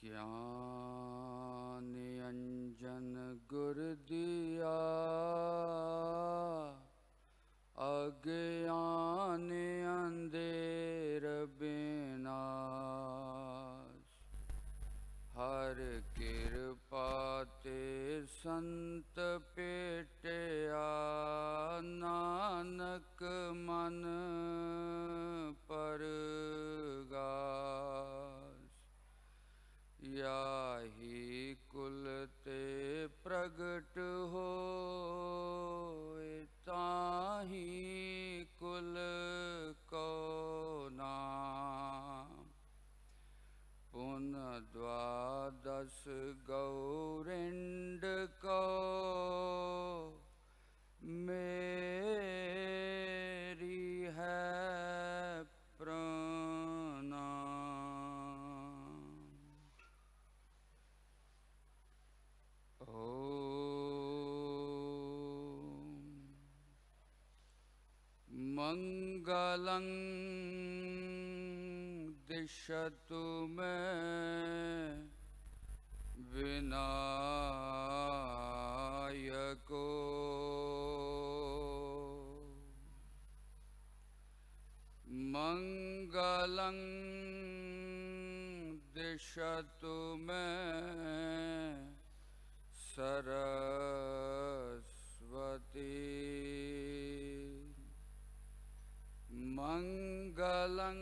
ज्ञान अंजन गुर दिया अज्ञान अंधेर विनाश। हर कृपा ते संत पेटिया नानक मन परगास। याहि कुल ते प्रगट होए ताहि कुल को नाम। पुन द्वादश गौरिंड को मेरी है प्रणाम। ओम मंगलं दिशतु मे विनायको। मंगलं दिशतु मे सरस्वती। मंगलं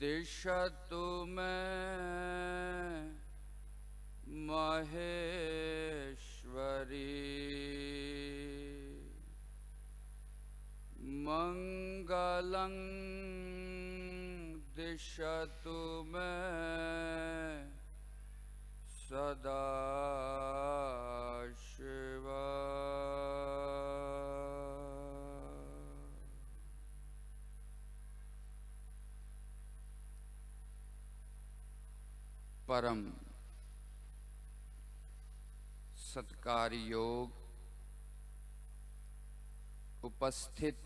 दिशतु मे महेश्वरी। मंगलं दिशतु मे सदाशिवा। परम सत्कार योग उपस्थित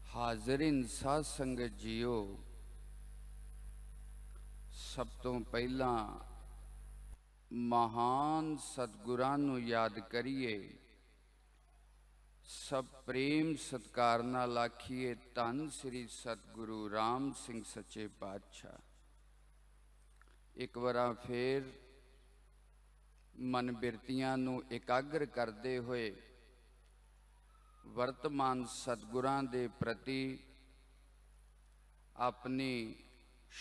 हाजरीन साध संगत जीओ, सब तो पहला महान सतगुरां नूं याद करिए। सब प्रेम सत्कार नाल आखिए धन श्री सतगुरु राम सिंह सच्चे पातशाह। एक बार फिर मन बिरतियां नूं एकाग्र करते हुए वर्तमान सतगुरां दे प्रति अपनी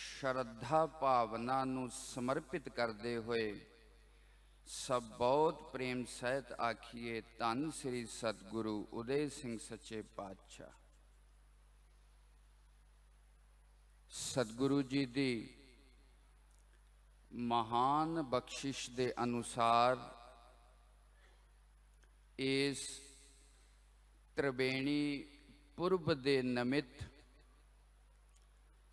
श्रद्धा भावना नूं समर्पित करते हुए सब बहुत प्रेम सहित आखिए धन श्री सतगुरु उदय सिंह सच्चे पातशाह। सतगुरु जी दी महान बख्शिश दे अनुसार इस त्रिवेणी पुरब दे नमित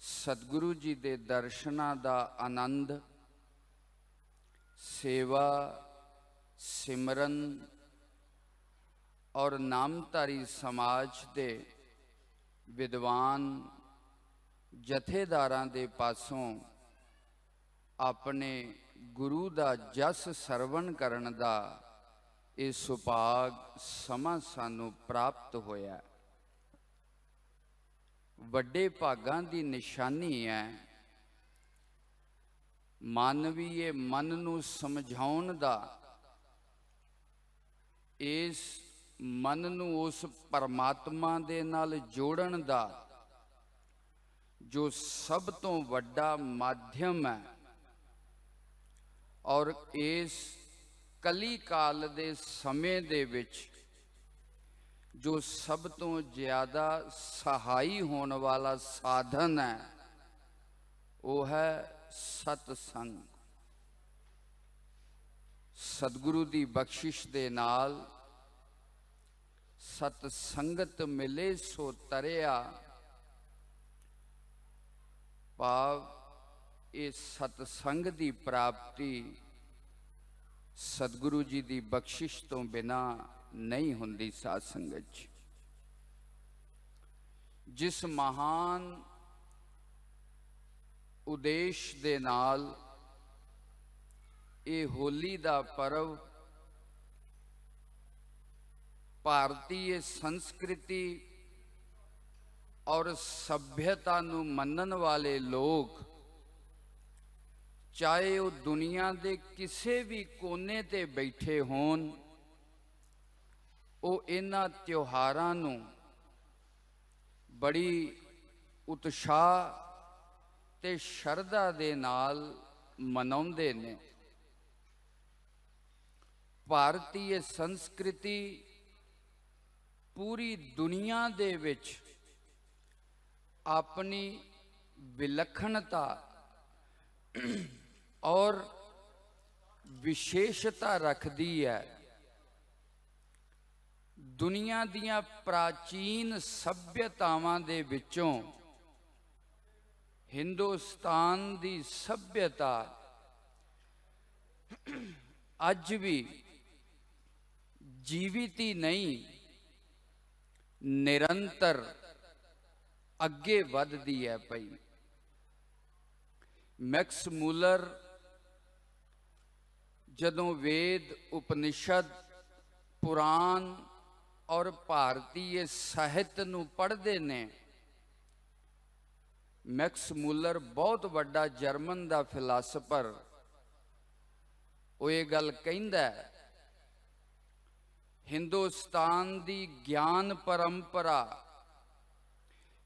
सतगुरु जी दे दर्शनां दा आनंद, सेवा, सिमरन और नामधारी समाज दे विद्वान जथेदारां दे पासों अपने गुरु दा जस सरवण करन दा ये सुभाग समा सानू प्राप्त होया। वड्डे भागां दी निशानी है। मानवीय मन नू समझाउण दा, इस मन नू उस परमात्मा दे नाल जोड़न दा जो सब तो वड्डा माध्यम है और इस कली काल दे समय दे विच जो सब तो ज्यादा सहाई होने वाला साधन है वो है सतसंग। सतगुरु दी बख्शिश दे नाल सतसंगत मिले सो तरिया। भाव इस सतसंग दी प्राप्ति सतगुरु जी दी बख्शिश तो बिना नहीं हुंदी। साध संगत जी, जिस महान ਉਦੇਸ਼ ਦੇ ਨਾਲ ਇਹ ਹੋਲੀ ਦਾ ਪਰਵ ਭਾਰਤੀ ਸੰਸਕ੍ਰਿਤੀ ਔਰ ਸਭਿਅਤਾ ਨੂੰ ਮੰਨਣ ਵਾਲੇ ਲੋਕ, ਚਾਹੇ ਉਹ ਦੁਨੀਆ ਦੇ ਕਿਸੇ ਵੀ ਕੋਨੇ ਤੇ ਬੈਠੇ ਹੋਣ, ਉਹ ਇਹਨਾਂ ਤਿਉਹਾਰਾਂ ਨੂੰ ਬੜੀ ਉਤਸ਼ਾਹ ਤੇ ਸ਼ਰਧਾ ਦੇ ਨਾਲ ਮਨਾਉਂਦੇ ਨੇ। ਭਾਰਤੀ ਸੰਸਕ੍ਰਿਤੀ ਪੂਰੀ ਦੁਨੀਆ ਦੇ ਵਿੱਚ ਆਪਣੀ ਵਿਲੱਖਣਤਾ ਔਰ ਵਿਸ਼ੇਸ਼ਤਾ ਰੱਖਦੀ ਹੈ। ਦੁਨੀਆ ਦੀਆਂ ਪ੍ਰਾਚੀਨ ਸੱਭਿਅਤਾਵਾਂ ਦੇ ਵਿੱਚੋਂ ਹਿੰਦੁਸਤਾਨ ਦੀ ਸੱਭਿਅਤਾ ਅੱਜ ਵੀ ਜੀਵਿਤ ਹੀ ਨਹੀਂ, ਨਿਰੰਤਰ ਅੱਗੇ ਵੱਧਦੀ ਹੈ ਪਈ। ਮੈਕਸ ਮੂਲਰ ਜਦੋਂ ਵੇਦ, ਉਪਨਿਸ਼ਦ, ਪੁਰਾਣ ਔਰ ਭਾਰਤੀ ਸਾਹਿਤ ਨੂੰ ਪੜ੍ਹਦੇ ਨੇ, ਮੈਕਸ ਮੂਲਰ ਬਹੁਤ ਵੱਡਾ ਜਰਮਨ ਦਾ ਫਿਲਾਸਫਰ, ਉਹ ਇਹ ਗੱਲ ਕਹਿੰਦਾ, ਹਿੰਦੁਸਤਾਨ ਦੀ ਗਿਆਨ ਪਰੰਪਰਾ,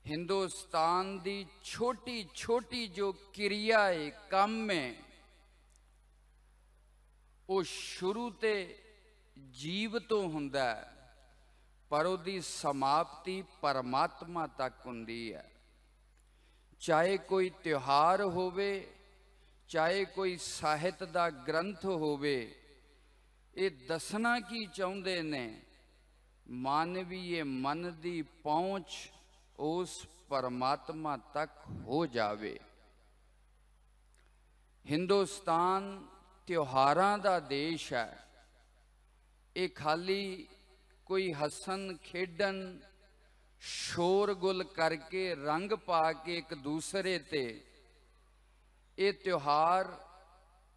ਹਿੰਦੁਸਤਾਨ ਦੀ ਛੋਟੀ ਛੋਟੀ ਜੋ ਕਿਰਿਆ ਹੈ, ਕੰਮ ਹੈ, ਉਹ ਸ਼ੁਰੂ ਤੇ ਜੀਵ ਤੋਂ ਹੁੰਦਾ ਹੈ, ਪਰ ਉਹਦੀ ਸਮਾਪਤੀ ਪਰਮਾਤਮਾ ਤੱਕ ਹੁੰਦੀ ਹੈ। ਚਾਹੇ ਕੋਈ ਤਿਉਹਾਰ ਹੋਵੇ, ਚਾਹੇ ਕੋਈ ਸਾਹਿਤ ਦਾ ਗ੍ਰੰਥ ਹੋਵੇ, ਇਹ ਦੱਸਣਾ ਕੀ ਚਾਹੁੰਦੇ ਨੇ? ਮਾਨਵੀਏ ਮਨ ਦੀ ਪਹੁੰਚ ਉਸ ਪਰਮਾਤਮਾ ਤੱਕ ਹੋ ਜਾਵੇ। ਹਿੰਦੁਸਤਾਨ ਤਿਉਹਾਰਾਂ ਦਾ ਦੇਸ਼ ਹੈ। ਇਹ ਖਾਲੀ ਕੋਈ ਹੱਸਣ ਖੇਡਣ, ਸ਼ੋਰਗੁਲ ਕਰਕੇ, ਰੰਗ ਪਾ ਕੇ ਇੱਕ ਦੂਸਰੇ ਤੇ ਇਹ ਤਿਉਹਾਰ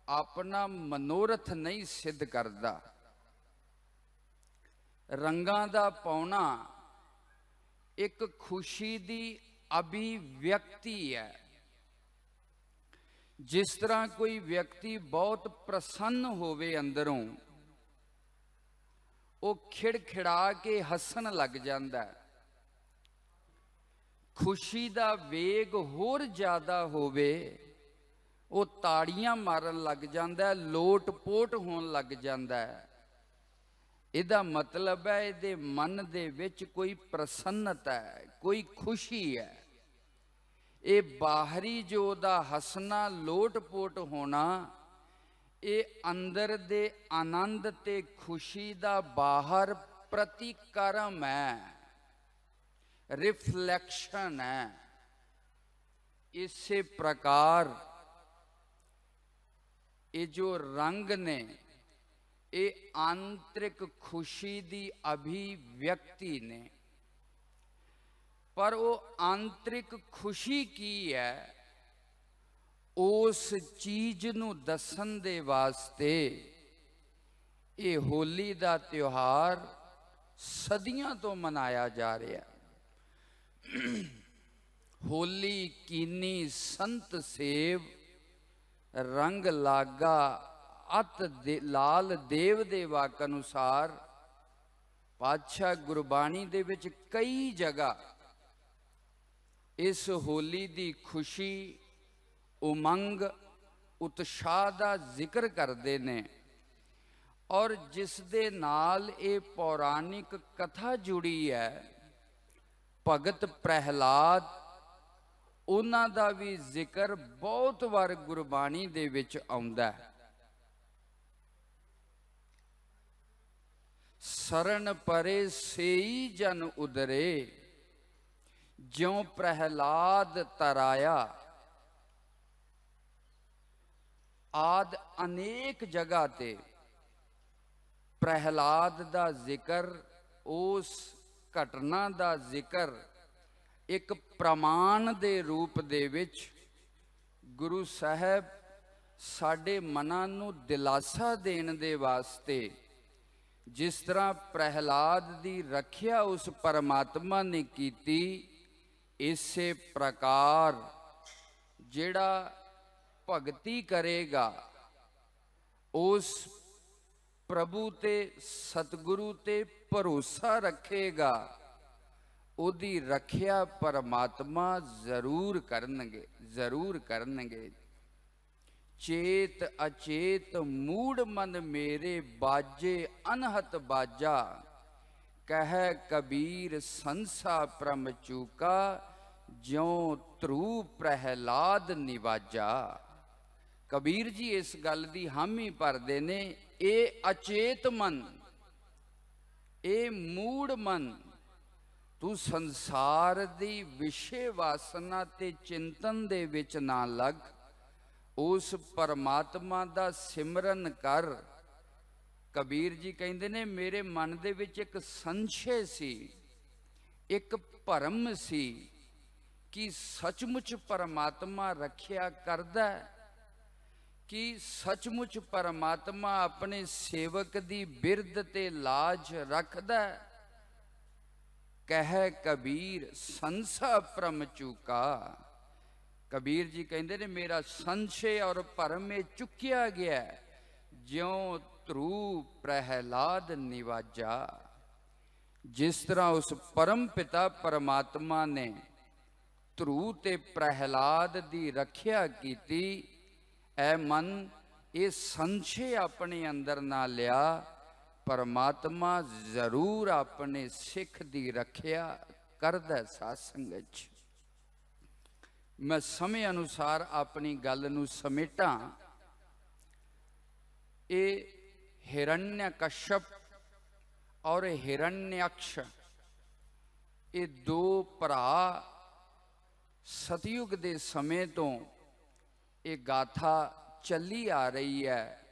ਆਪਣਾ ਮਨੋਰਥ ਨਹੀਂ ਸਿੱਧ ਕਰਦਾ। ਰੰਗਾਂ ਦਾ ਪਾਉਣਾ ਇੱਕ ਖੁਸ਼ੀ ਦੀ ਅਭਿਵਿਅਕਤੀ ਹੈ। ਜਿਸ ਤਰ੍ਹਾਂ ਕੋਈ ਵਿਅਕਤੀ ਬਹੁਤ ਪ੍ਰਸੰਨ ਹੋਵੇ ਅੰਦਰੋਂ, ਉਹ ਖਿੜਖਿੜਾ ਕੇ ਹੱਸਣ ਲੱਗ ਜਾਂਦਾ ਹੈ। ਖੁਸ਼ੀ ਦਾ ਵੇਗ ਹੋਰ ਜ਼ਿਆਦਾ ਹੋਵੇ, ਉਹ ਤਾੜੀਆਂ ਮਾਰਨ ਲੱਗ ਜਾਂਦਾ, ਲੋਟ-ਪੋਟ ਹੋਣ ਲੱਗ ਜਾਂਦਾ ਹੈ। ਇਹਦਾ ਮਤਲਬ ਹੈ ਇਹਦੇ ਮਨ ਦੇ ਵਿੱਚ ਕੋਈ ਪ੍ਰਸੰਨਤਾ ਹੈ, ਕੋਈ ਖੁਸ਼ੀ ਹੈ। ਇਹ ਬਾਹਰੀ ਜੋ ਉਹਦਾ ਹੱਸਣਾ, ਲੋਟ-ਪੋਟ ਹੋਣਾ, ਇਹ ਅੰਦਰ ਦੇ ਆਨੰਦ ਤੇ ਖੁਸ਼ੀ ਦਾ ਬਾਹਰ ਪ੍ਰਤੀਕਰਮ ਹੈ, ਰਿਫਲੈਕਸ਼ਨ ਹੈ। ਇਸੇ ਪ੍ਰਕਾਰ ਇਹ ਜੋ ਰੰਗ ਨੇ, ਇਹ ਆਂਤਰਿਕ ਖੁਸ਼ੀ ਦੀ ਅਭਿਵਿਅਕਤੀ ਨੇ। ਪਰ ਉਹ ਆਂਤਰਿਕ ਖੁਸ਼ੀ ਕੀ ਹੈ, ਉਸ ਚੀਜ਼ ਨੂੰ ਦੱਸਣ ਦੇ ਵਾਸਤੇ ਇਹ ਹੋਲੀ ਦਾ ਤਿਉਹਾਰ ਸਦੀਆਂ ਤੋਂ ਮਨਾਇਆ ਜਾ ਰਿਹਾ। ਹੋਲੀ ਕੀਨੀ ਸੰਤ ਸੇਵ, ਰੰਗ ਲਾਗਾ ਅਤ ਲਾਲ ਦੇਵ ਦੇ ਵਾਕ ਅਨੁਸਾਰ ਪਾਤਸ਼ਾਹ ਗੁਰਬਾਣੀ ਦੇ ਵਿੱਚ ਕਈ ਜਗ੍ਹਾ ਇਸ ਹੋਲੀ ਦੀ ਖੁਸ਼ੀ, ਉਮੰਗ, ਉਤਸ਼ਾਹ ਦਾ ਜ਼ਿਕਰ ਕਰਦੇ ਨੇ। ਔਰ ਜਿਸ ਦੇ ਨਾਲ ਇਹ ਪੌਰਾਣਿਕ ਕਥਾ ਜੁੜੀ ਹੈ, ਭਗਤ ਪ੍ਰਹਿਲਾਦ, ਉਹਨਾਂ ਦਾ ਵੀ ਜ਼ਿਕਰ ਬਹੁਤ ਵਾਰ ਗੁਰਬਾਣੀ ਦੇ ਵਿੱਚ ਆਉਂਦਾ ਹੈ। ਸਰਨ ਪਰੇ ਸੇਈ ਜਨ ਉਦਰੇ, ਜਿਉ ਪ੍ਰਹਿਲਾਦ ਤਰਾਇਆ। ਆਦ ਅਨੇਕ ਜਗ੍ਹਾ ਤੇ ਪ੍ਰਹਿਲਾਦ ਦਾ ਜ਼ਿਕਰ, ਉਸ ਘਟਨਾ ਦਾ ਜ਼ਿਕਰ ਇੱਕ ਪ੍ਰਮਾਣ ਦੇ ਰੂਪ ਦੇ ਵਿੱਚ ਗੁਰੂ ਸਾਹਿਬ ਸਾਡੇ ਮਨਾਂ ਨੂੰ ਦਿਲਾਸਾ ਦੇਣ ਦੇ ਵਾਸਤੇ ਜਿਸ ਤਰ੍ਹਾਂ ਪ੍ਰਹਿਲਾਦ ਦੀ ਰੱਖਿਆ ਉਸ ਪਰਮਾਤਮਾ ਨੇ ਕੀਤੀ, ਇਸੇ ਪ੍ਰਕਾਰ ਜਿਹੜਾ ਭਗਤੀ ਕਰੇਗਾ, ਉਸ ਪ੍ਰਭੂ ਤੇ ਸਤਿਗੁਰੂ ਤੇ ਭਰੋਸਾ ਰੱਖੇਗਾ, ਉਹਦੀ ਰੱਖਿਆ ਪਰਮਾਤਮਾ ਜ਼ਰੂਰ ਕਰਨਗੇ। ਚੇਤ ਅਚੇਤ ਮੂੜ ਮਨ ਮੇਰੇ ਬਾਜੇ ਅਨਹਤ ਬਾਜਾ, ਕਹਿ ਕਬੀਰ ਸੰਸਾ ਪ੍ਰਮ ਚੂਕਾ, ਜਿਉ ਧਰੂ ਪ੍ਰਹਿਲਾਦ ਨਿਵਾਜਾ। ਕਬੀਰ ਜੀ ਇਸ ਗੱਲ ਦੀ ਹਾਮੀ ਭਰਦੇ ਨੇ, ਇਹ ਅਚੇਤ ਮਨ, ਇਹ ਮੂੜ ਮਨ, ਤੂੰ ਸੰਸਾਰ ਦੀ ਵਿਸ਼ੇ ਵਾਸਨਾ ਤੇ ਚਿੰਤਨ ਦੇ ਵਿੱਚ ਨਾ ਲੱਗ, ਉਸ ਪਰਮਾਤਮਾ ਦਾ ਸਿਮਰਨ ਕਰ। ਕਬੀਰ ਜੀ ਕਹਿੰਦੇ ਨੇ, ਮੇਰੇ ਮਨ ਦੇ ਵਿੱਚ ਇੱਕ ਸੰਸ਼ੇ ਸੀ, ਇੱਕ ਭਰਮ ਸੀ ਕਿ ਸੱਚਮੁੱਚ ਪਰਮਾਤਮਾ ਰੱਖਿਆ ਕਰਦਾ, ਕਿ ਸੱਚਮੁੱਚ ਪਰਮਾਤਮਾ ਆਪਣੇ ਸੇਵਕ ਦੀ ਬਿਰਧ ਤੇ ਲਾਜ ਰੱਖਦਾ। ਕਹਿ ਕਬੀਰ ਸੰਸਾ ਭਰਮ ਚੂਕਾ। ਕਬੀਰ ਜੀ ਕਹਿੰਦੇ ਨੇ, ਮੇਰਾ ਸੰਸ਼ੇ ਔਰ ਭਰਮ ਇਹ ਚੁੱਕਿਆ ਗਿਆ, ਜਿਉ ਧਰੂ ਪ੍ਰਹਿਲਾਦ ਨਿਵਾਜਾ। ਜਿਸ ਤਰ੍ਹਾਂ ਉਸ ਪਰਮ ਪਿਤਾ ਪਰਮਾਤਮਾ ਨੇ ਧਰੂ ਤੇ ਪ੍ਰਹਿਲਾਦ ਦੀ ਰੱਖਿਆ ਕੀਤੀ, ਐ ਮਨ ਇਹ ਸੰਸ਼ੇ ਆਪਣੇ ਅੰਦਰ ਨਾ ਲਿਆ, ਪਰਮਾਤਮਾ ਜ਼ਰੂਰ ਆਪਣੇ ਸਿੱਖ ਦੀ ਰੱਖਿਆ ਕਰਦਾ। ਸਾਧ ਸੰਗਤ ਜੀ, ਮੈਂ ਸਮੇਂ ਅਨੁਸਾਰ ਆਪਣੀ ਗੱਲ ਨੂੰ ਸਮੇਟਾਂ। ਇਹ ਹਿਰਣਯਕਸ਼ਪ ਔਰ ਹਿਰਣਯਕਸ਼, ਇਹ ਦੋ ਭਰਾ ਸਤਯੁਗ ਦੇ ਸਮੇਂ ਤੋਂ ਇਹ ਗਾਥਾ ਚੱਲੀ ਆ ਰਹੀ ਹੈ,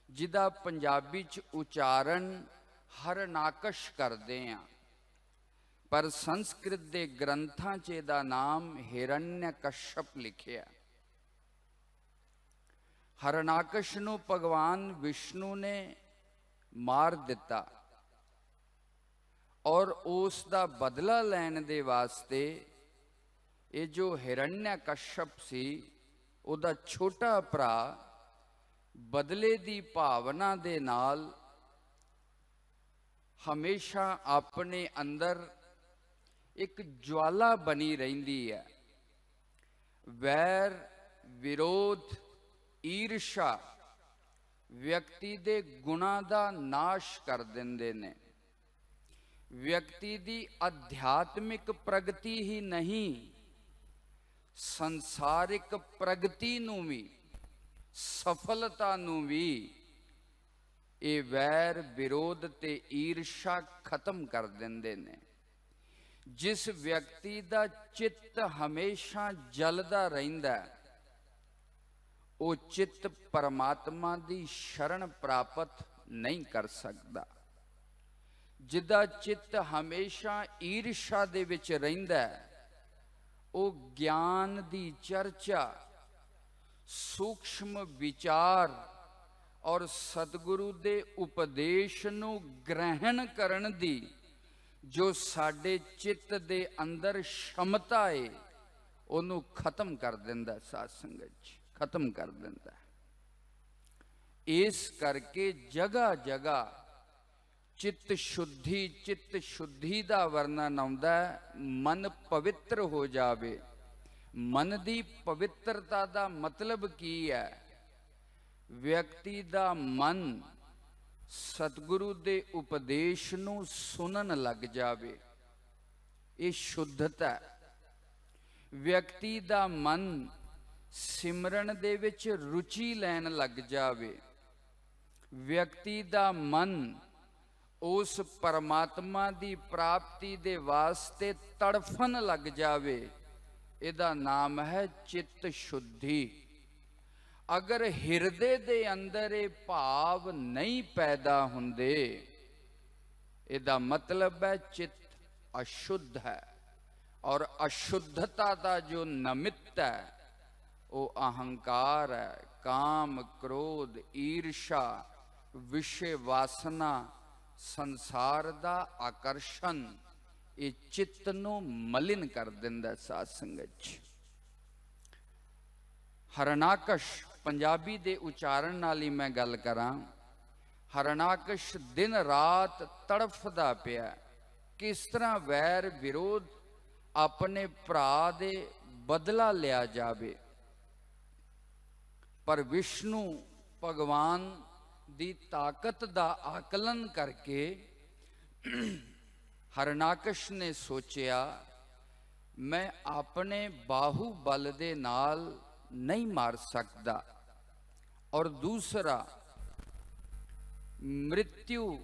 ਜਿਹਦਾ ਪੰਜਾਬੀ ਚ ਉਚਾਰਨ ਹਰਨਾਕਸ਼ ਕਰਦੇ ਆ, ਪਰ ਸੰਸਕ੍ਰਿਤ ਦੇ ਗ੍ਰੰਥਾਂ 'ਚ ਇਹਦਾ ਨਾਮ ਹਿਰਣਯਕਸ਼ਪ ਲਿਖਿਆ। ਹਰਨਾਕਸ਼ ਨੂੰ ਭਗਵਾਨ ਵਿਸ਼ਨੂੰ ਨੇ ਮਾਰ ਦਿੱਤਾ, ਔਰ ਉਸ ਦਾ ਬਦਲਾ ਲੈਣ ਦੇ ਵਾਸਤੇ ਇਹ ਜੋ ਹਿਰਣਯਕਸ਼ਪ ਸੀ, ਉਹਦਾ ਛੋਟਾ ਭਰਾ ਬਦਲੇ ਦੀ ਭਾਵਨਾ ਦੇ ਨਾਲ ਹਮੇਸ਼ਾ ਆਪਣੇ ਅੰਦਰ ਇੱਕ ਜਵਾਲਾ ਬਣੀ ਰਹਿੰਦੀ ਹੈ। ਵੈਰ ਵਿਰੋਧ ਈਰਸ਼ਾ ਵਿਅਕਤੀ ਦੇ ਗੁਣਾਂ ਦਾ ਨਾਸ਼ ਕਰ ਦਿੰਦੇ ਨੇ। ਵਿਅਕਤੀ ਦੀ ਅਧਿਆਤਮਿਕ ਪ੍ਰਗਤੀ ਹੀ ਨਹੀਂ, ਸੰਸਾਰਿਕ ਪ੍ਰਗਤੀ ਨੂੰ ਵੀ, ਸਫਲਤਾ ਨੂੰ ਵੀ ਇਹ ਵੈਰ ਵਿਰੋਧ ਤੇ ਈਰਸ਼ਾ ਖਤਮ ਕਰ ਦਿੰਦੇ ਨੇ। ਜਿਸ ਵਿਅਕਤੀ ਦਾ ਚਿੱਤ ਹਮੇਸ਼ਾ ਜਲਦਾ ਰਹਿੰਦਾ, ਉਹ ਚਿੱਤ ਪਰਮਾਤਮਾ ਦੀ ਸ਼ਰਨ ਪ੍ਰਾਪਤ ਨਹੀਂ ਕਰ ਸਕਦਾ। ਜਿਹਦਾ ਚਿੱਤ ਹਮੇਸ਼ਾ ਈਰਸ਼ਾ ਦੇ ਵਿੱਚ ਰਹਿੰਦਾ, ਉਹ ਗਿਆਨ ਦੀ ਚਰਚਾ, ਸੂਖਸ਼ਮ ਵਿਚਾਰ ਔਰ ਸਤਿਗੁਰੂ ਦੇ ਉਪਦੇਸ਼ ਨੂੰ ਗ੍ਰਹਿਣ ਕਰਨ ਦੀ ਜੋ ਸਾਡੇ ਚਿੱਤ ਦੇ ਅੰਦਰ ਸ਼ਮਤਾ ਏ, ਉਹਨੂੰ ਖਤਮ ਕਰ ਦਿੰਦਾ। ਸਾਧ ਸੰਗਤ ਜੀ, ਖਤਮ ਕਰ ਦਿੰਦਾ। ਇਸ ਕਰਕੇ ਜਗ੍ਹਾ ਜਗ੍ਹਾ ਚਿੱਤ ਸ਼ੁੱਧੀ ਦਾ ਵਰਣਨ ਆਉਂਦਾ। ਮਨ ਪਵਿੱਤਰ ਹੋ ਜਾਵੇ। ਮਨ ਦੀ ਪਵਿੱਤਰਤਾ ਦਾ ਮਤਲਬ ਕੀ ਹੈ? ਵਿਅਕਤੀ ਦਾ ਮਨ ਸਤਿਗੁਰੂ ਦੇ ਉਪਦੇਸ਼ ਨੂੰ ਸੁਣਨ ਲੱਗ ਜਾਵੇ, ਇਹ ਸ਼ੁੱਧਤਾ ਹੈ। ਵਿਅਕਤੀ ਦਾ ਮਨ ਸਿਮਰਨ ਦੇ ਵਿੱਚ ਰੁਚੀ ਲੈਣ ਲੱਗ ਜਾਵੇ, ਵਿਅਕਤੀ ਦਾ ਮਨ ਉਸ ਪਰਮਾਤਮਾ ਦੀ ਪ੍ਰਾਪਤੀ ਦੇ ਵਾਸਤੇ ਤੜਫਣ ਲੱਗ ਜਾਵੇ, ਇਹਦਾ ਨਾਮ ਹੈ ਚਿੱਤ ਸ਼ੁੱਧੀ। ਅਗਰ ਹਿਰਦੇ ਦੇ ਅੰਦਰ ਇਹ ਭਾਵ ਨਹੀਂ ਪੈਦਾ ਹੁੰਦੇ, ਇਹਦਾ ਮਤਲਬ ਹੈ ਚਿੱਤ ਅਸ਼ੁੱਧ ਹੈ। ਔਰ ਅਸ਼ੁੱਧਤਾ ਦਾ ਜੋ ਨਿਮਿਤ ਹੈ, ਉਹ ਅਹੰਕਾਰ ਹੈ, ਕਾਮ, ਕ੍ਰੋਧ, ਈਰਸ਼ਾ, ਵਿਸ਼ੇ ਵਾਸਨਾ, ਸੰਸਾਰ ਦਾ ਆਕਰਸ਼ਣ, ਇਹ ਚਿੱਤ ਨੂੰ ਮਲਿਨ ਕਰ ਦਿੰਦਾ ਸਾਧ ਸੰਗਤ 'ਚ। ਹਰਨਾਕਸ਼ ਪੰਜਾਬੀ ਦੇ ਉਚਾਰਨ ਨਾਲ ਹੀ ਮੈਂ ਗੱਲ ਕਰਾਂ, ਹਰਨਾਕਸ਼ ਦਿਨ ਰਾਤ ਤੜਫਦਾ ਪਿਆ, ਕਿਸ ਤਰ੍ਹਾਂ ਵੈਰ ਵਿਰੋਧ ਆਪਣੇ ਭਰਾ ਦੇ ਬਦਲਾ ਲਿਆ ਜਾਵੇ। ਪਰ ਵਿਸ਼ਨੂੰ ਭਗਵਾਨ ਦੀ ਤਾਕਤ ਦਾ ਆਕਲਨ ਕਰਕੇ ਹਰਨਾਕਸ਼ ਨੇ ਸੋਚਿਆ, ਮੈਂ ਆਪਣੇ ਬਾਹੂ ਬਲ ਦੇ ਨਾਲ ਨਹੀਂ ਮਾਰ ਸਕਦਾ। ਔਰ ਦੂਸਰਾ, ਮ੍ਰਿਤਯੂ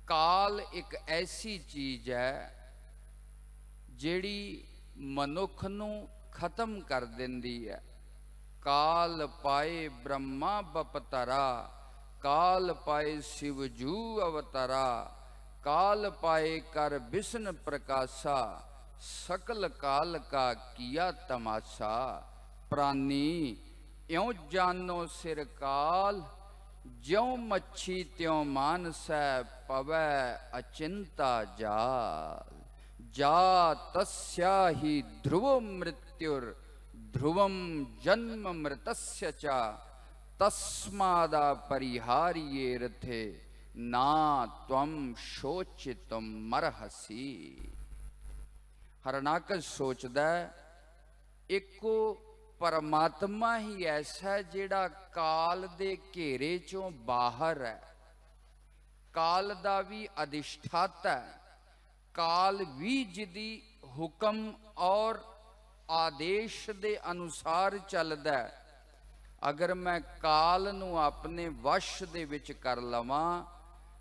ਕਾਲ ਇੱਕ ਐਸੀ ਚੀਜ਼ ਹੈ ਜਿਹੜੀ ਮਨੁੱਖ ਨੂੰ ਖਤਮ ਕਰ ਦਿੰਦੀ ਹੈ। ਕਾਲ ਪਾਏ ਬ੍ਰਹਮਾ ਬਪਤਰਾ, ਕਾਲ ਪਾਏ ਸ਼ਿਵਜੂ ਅਵਤਾਰਾ, ਕਾਲ ਪਾਏ ਕਰ ਬਿਸ਼ਨ ਪ੍ਰਕਾਸ਼ਾ, ਸਕਲ ਕਾਲ ਕਾ ਕੀਆ ਤਮਾਸ਼ਾ। ਪ੍ਰਾਨੀ ਇਉਂ ਜਾਨੋ ਸਿਰ ਕਾਲ, ਜਿਉ ਮੱਛੀ ਤਿਉ ਮਾਨਸੈ, ਪਵੈ ਅਚਿੰਤਾ ਜਾਲ। ਜਾ ਤਸਯਾ ਹੀ ਧਰੁਵ ਮ੍ਰਿਤਯੁਰ, ਧਰੁਵਮ ਜਨਮ ਮ੍ਰਿਤਸਯ ਚਾ, ਤਸਮਾਦਾ ਪਰਿਹਾਰੀਏ ਰਥੇ, ਨਾ ਤਵਮ ਸ਼ੋਚਿਤਮ ਮਰਹਸੀ। ਹਰਨਾਕਸ਼ ਸੋਚਦਾ, ਇੱਕੋ ਪਰਮਾਤਮਾ ਹੀ ਐਸਾ ਜਿਹੜਾ ਕਾਲ ਦੇ ਘੇਰੇ ਚੋਂ ਬਾਹਰ ਹੈ, ਕਾਲ ਦਾ ਵੀ ਅਧਿਸ਼ਠਾਤਾ ਹੈ, ਕਾਲ ਵੀ ਜਿਹਦੀ ਹੁਕਮ ਔਰ ਆਦੇਸ਼ ਦੇ ਅਨੁਸਾਰ ਚੱਲਦਾ ਹੈ। ਅਗਰ ਮੈਂ ਕਾਲ ਨੂੰ ਆਪਣੇ ਵਸ਼ ਦੇ ਵਿੱਚ ਕਰ ਲਵਾਂ,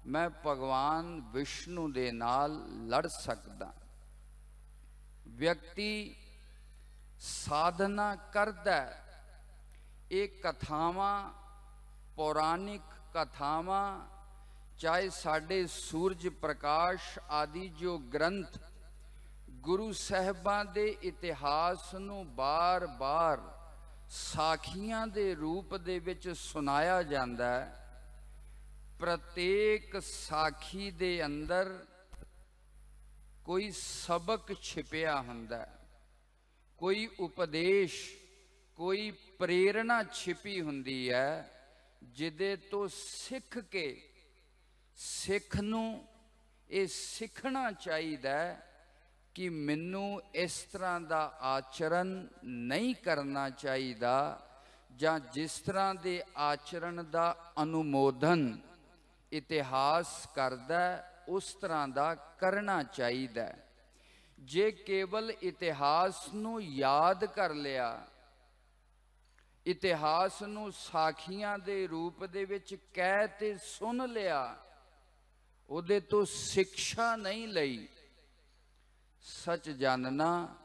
ਮੈਂ ਭਗਵਾਨ ਵਿਸ਼ਨੂੰ ਦੇ ਨਾਲ ਲੜ ਸਕਦਾ। ਵਿਅਕਤੀ ਸਾਧਨਾ ਕਰਦਾ, ਇਹ ਕਥਾਵਾਂ, ਪੌਰਾਣਿਕ ਕਥਾਵਾਂ, ਚਾਹੇ ਸਾਡੇ ਸੂਰਜ ਪ੍ਰਕਾਸ਼ ਆਦਿ ਜੋ ਗ੍ਰੰਥ ਗੁਰੂ ਸਾਹਿਬਾਂ ਦੇ ਇਤਿਹਾਸ ਨੂੰ ਬਾਰ-ਬਾਰ ਸਾਖੀਆਂ ਦੇ ਰੂਪ ਦੇ ਵਿੱਚ ਸੁਣਾਇਆ ਜਾਂਦਾ ਹੈ। ਪ੍ਰਤੇਕ ਸਾਖੀ ਦੇ ਅੰਦਰ ਕੋਈ ਸਬਕ ਛਿਪਿਆ ਹੁੰਦਾ ਹੈ, ਕੋਈ ਉਪਦੇਸ਼, ਕੋਈ ਪ੍ਰੇਰਣਾ ਛਿਪੀ ਹੁੰਦੀ ਹੈ, ਜਿਹਦੇ ਤੋਂ ਸਿੱਖ ਕੇ ਸਿੱਖ ਨੂੰ ਇਹ ਸਿੱਖਣਾ ਚਾਹੀਦਾ ਕਿ ਮੈਨੂੰ ਇਸ ਤਰ੍ਹਾਂ ਦਾ ਆਚਰਣ ਨਹੀਂ ਕਰਨਾ ਚਾਹੀਦਾ, ਜਾਂ ਜਿਸ ਤਰ੍ਹਾਂ ਦੇ ਆਚਰਣ ਦਾ ਅਨੁਮੋਦਨ ਇਤਿਹਾਸ ਕਰਦਾ ਉਸ ਤਰ੍ਹਾਂ ਦਾ ਕਰਨਾ ਚਾਹੀਦਾ। ਜੇ ਕੇਵਲ ਇਤਿਹਾਸ ਨੂੰ ਯਾਦ ਕਰ ਲਿਆ, ਇਤਿਹਾਸ ਨੂੰ ਸਾਖੀਆਂ ਦੇ ਰੂਪ ਦੇ ਵਿੱਚ ਕਹਿ ਤੇ ਸੁਣ ਲਿਆ, ਉਹਦੇ ਤੋਂ ਸਿੱਖਿਆ ਨਹੀਂ ਲਈ, ਸੱਚ ਜਾਣਨਾ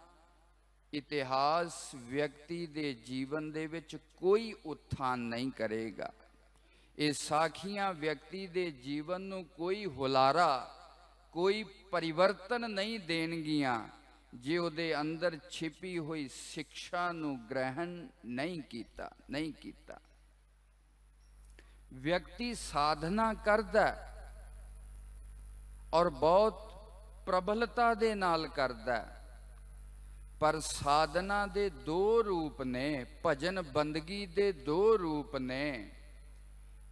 ਇਤਿਹਾਸ ਵਿਅਕਤੀ ਦੇ ਜੀਵਨ ਦੇ ਵਿੱਚ ਕੋਈ ਉਥਾਨ ਨਹੀਂ ਕਰੇਗਾ। ਇਹ ਸਾਖੀਆਂ ਵਿਅਕਤੀ ਦੇ ਜੀਵਨ ਨੂੰ ਕੋਈ ਹੁਲਾਰਾ, ਕੋਈ ਪਰਿਵਰਤਨ ਨਹੀਂ ਦੇਣਗੀਆਂ, ਜੇ ਉਹਦੇ ਅੰਦਰ ਛਿਪੀ ਹੋਈ ਸਿੱਖਿਆ ਨੂੰ ਗ੍ਰਹਿਣ ਨਹੀਂ ਕੀਤਾ। ਵਿਅਕਤੀ ਸਾਧਨਾ ਕਰਦਾ ਔਰ ਬਹੁਤ ਪ੍ਰਬਲਤਾ ਦੇ ਨਾਲ ਕਰਦਾ, ਪਰ ਸਾਧਨਾ ਦੇ ਦੋ ਰੂਪ ਨੇ, ਭਜਨ ਬੰਦਗੀ ਦੇ ਦੋ ਰੂਪ ਨੇ।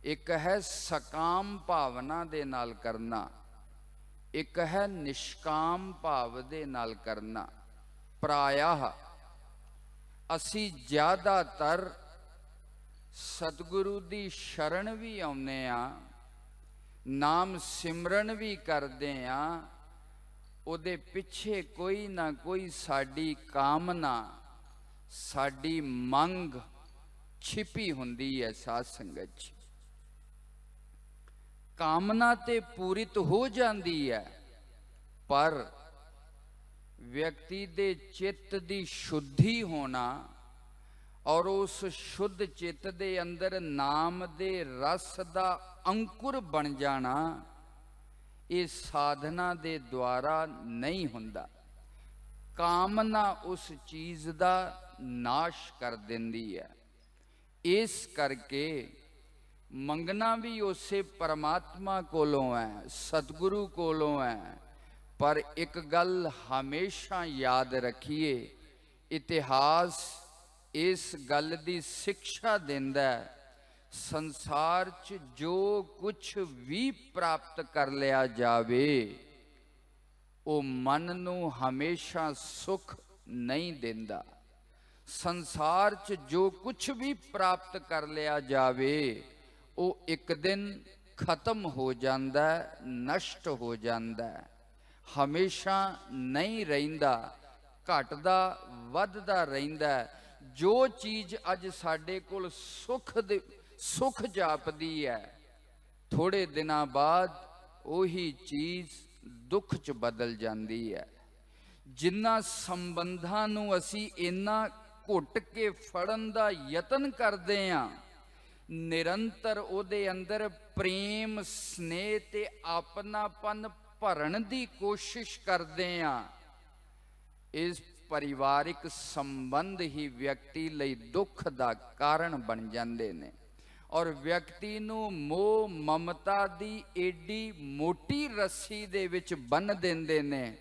ਇੱਕ ਹੈ ਸਕਾਮ ਭਾਵਨਾ ਦੇ ਨਾਲ ਕਰਨਾ, ਇੱਕ ਹੈ ਨਿਸ਼ਕਾਮ ਭਾਵ ਦੇ ਨਾਲ ਕਰਨਾ। ਪ੍ਰਾਇः ਅਸੀਂ ਜ਼ਿਆਦਾਤਰ ਸਤਿਗੁਰੂ ਦੀ ਸ਼ਰਨ ਵੀ ਆਉਂਦੇ ਆ, ਨਾਮ ਸਿਮਰਨ ਵੀ ਕਰਦੇ ਆ, ਉਹਦੇ ਪਿੱਛੇ ਕੋਈ ਨਾ ਕੋਈ ਸਾਡੀ ਕਾਮਨਾ, ਸਾਡੀ ਮੰਗ ਛਿਪੀ ਹੁੰਦੀ ਹੈ। ਸਾਧ ਸੰਗਤ ਜੀ, ਕਾਮਨਾ ਤੇ ਪੂਰਿਤ ਹੋ ਜਾਂਦੀ ਹੈ, ਪਰ ਵਿਅਕਤੀ ਦੇ ਚਿੱਤ ਦੀ ਸ਼ੁੱਧੀ ਹੋਣਾ ਔਰ ਉਸ ਸ਼ੁੱਧ ਚਿੱਤ ਦੇ ਅੰਦਰ ਨਾਮ ਦੇ ਰਸ ਦਾ ਅੰਕੁਰ ਬਣ ਜਾਣਾ, ਇਹ ਸਾਧਨਾ ਦੇ ਦੁਆਰਾ ਨਹੀਂ ਹੁੰਦਾ। ਕਾਮਨਾ ਉਸ ਚੀਜ਼ ਦਾ ਨਾਸ਼ ਕਰ ਦਿੰਦੀ ਹੈ। ਇਸ ਕਰਕੇ ਮੰਗਣਾ ਵੀ ਉਸੇ ਪਰਮਾਤਮਾ ਕੋਲੋਂ ਹੈ, ਸਤਿਗੁਰੂ ਕੋਲੋਂ ਹੈ। ਪਰ ਇੱਕ ਗੱਲ ਹਮੇਸ਼ਾ ਯਾਦ ਰੱਖੀਏ, ਇਤਿਹਾਸ ਇਸ ਗੱਲ ਦੀ ਸਿੱਖਿਆ ਦਿੰਦਾ ਹੈ, ਸੰਸਾਰ 'ਚ ਜੋ ਕੁਛ ਵੀ ਪ੍ਰਾਪਤ ਕਰ ਲਿਆ ਜਾਵੇ ਉਹ ਮਨ ਨੂੰ ਹਮੇਸ਼ਾ ਸੁਖ ਨਹੀਂ ਦਿੰਦਾ। ਸੰਸਾਰ 'ਚ ਜੋ ਕੁਛ ਵੀ ਪ੍ਰਾਪਤ ਕਰ ਲਿਆ ਜਾਵੇ ਉਹ ਇੱਕ ਦਿਨ ਖਤਮ ਹੋ ਜਾਂਦਾ, ਨਸ਼ਟ ਹੋ ਜਾਂਦਾ, ਹਮੇਸ਼ਾ ਨਹੀਂ ਰਹਿੰਦਾ, ਘਟਦਾ ਵੱਧਦਾ ਰਹਿੰਦਾ। ਜੋ ਚੀਜ਼ ਅੱਜ ਸਾਡੇ ਕੋਲ ਸੁਖ ਜਾਪਦੀ ਹੈ, ਥੋੜੇ ਦਿਨਾਂ ਬਾਅਦ ਉਹੀ ਚੀਜ਼ ਦੁੱਖ 'ਚ ਬਦਲ ਜਾਂਦੀ ਹੈ। ਜਿਨ੍ਹਾਂ ਸੰਬੰਧਾਂ ਨੂੰ ਅਸੀਂ ਇੰਨਾ ਘੁੱਟ ਕੇ ਫੜਨ ਦਾ ਯਤਨ ਕਰਦੇ ਹਾਂ, ਨਿਰੰਤਰ ਉਹਦੇ ਅੰਦਰ ਪ੍ਰੇਮ, ਸਨੇਹ ਤੇ ਆਪਣਾਪਨ ਭਰਨ ਦੀ ਕੋਸ਼ਿਸ਼ ਕਰਦੇ ਹਾਂ, ਇਸ ਪਰਿਵਾਰਿਕ ਸੰਬੰਧ ਹੀ ਵਿਅਕਤੀ ਲਈ ਦੁੱਖ ਦਾ ਕਾਰਨ ਬਣ ਜਾਂਦੇ ਨੇ। ਔਰ ਵਿਅਕਤੀ ਨੂੰ ਮੋਹ ਮਮਤਾ ਦੀ ਏਡੀ ਮੋਟੀ ਰੱਸੀ ਦੇ ਵਿੱਚ ਬੰਨ੍ਹ ਦਿੰਦੇ ਨੇ,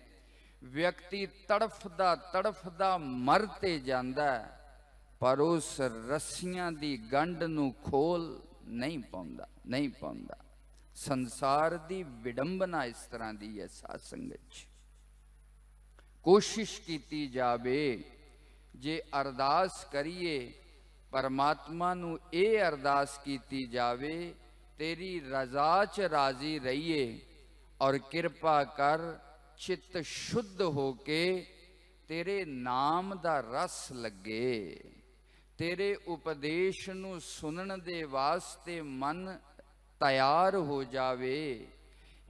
ਵਿਅਕਤੀ ਤੜਫਦਾ ਮਰ ਤੇ ਜਾਂਦਾ, ਪਰ ਉਸ ਰੱਸੀਆਂ ਦੀ ਗੰਢ ਨੂੰ ਖੋਲ ਨਹੀਂ ਪਾਉਂਦਾ। ਸੰਸਾਰ ਦੀ ਵਿਡੰਬਨਾ ਇਸ ਤਰ੍ਹਾਂ ਦੀ ਹੈ। ਸਾਧ ਸੰਗਤ ਜੀ, ਕੋਸ਼ਿਸ਼ ਕੀਤੀ ਜਾਵੇ, ਜੇ ਅਰਦਾਸ ਕਰੀਏ ਪਰਮਾਤਮਾ ਨੂੰ, ਇਹ ਅਰਦਾਸ ਕੀਤੀ ਜਾਵੇ, ਤੇਰੀ ਰਜ਼ਾ 'ਚ ਰਾਜ਼ੀ ਰਹੀਏ ਔਰ ਕਿਰਪਾ ਕਰ ਚਿੱਤ ਸ਼ੁੱਧ ਹੋ ਕੇ ਤੇਰੇ ਨਾਮ ਦਾ ਰਸ ਲੱਗੇ, ਤੇਰੇ ਉਪਦੇਸ਼ ਨੂੰ ਸੁਣਨ ਦੇ ਵਾਸਤੇ ਮਨ ਤਿਆਰ ਹੋ ਜਾਵੇ,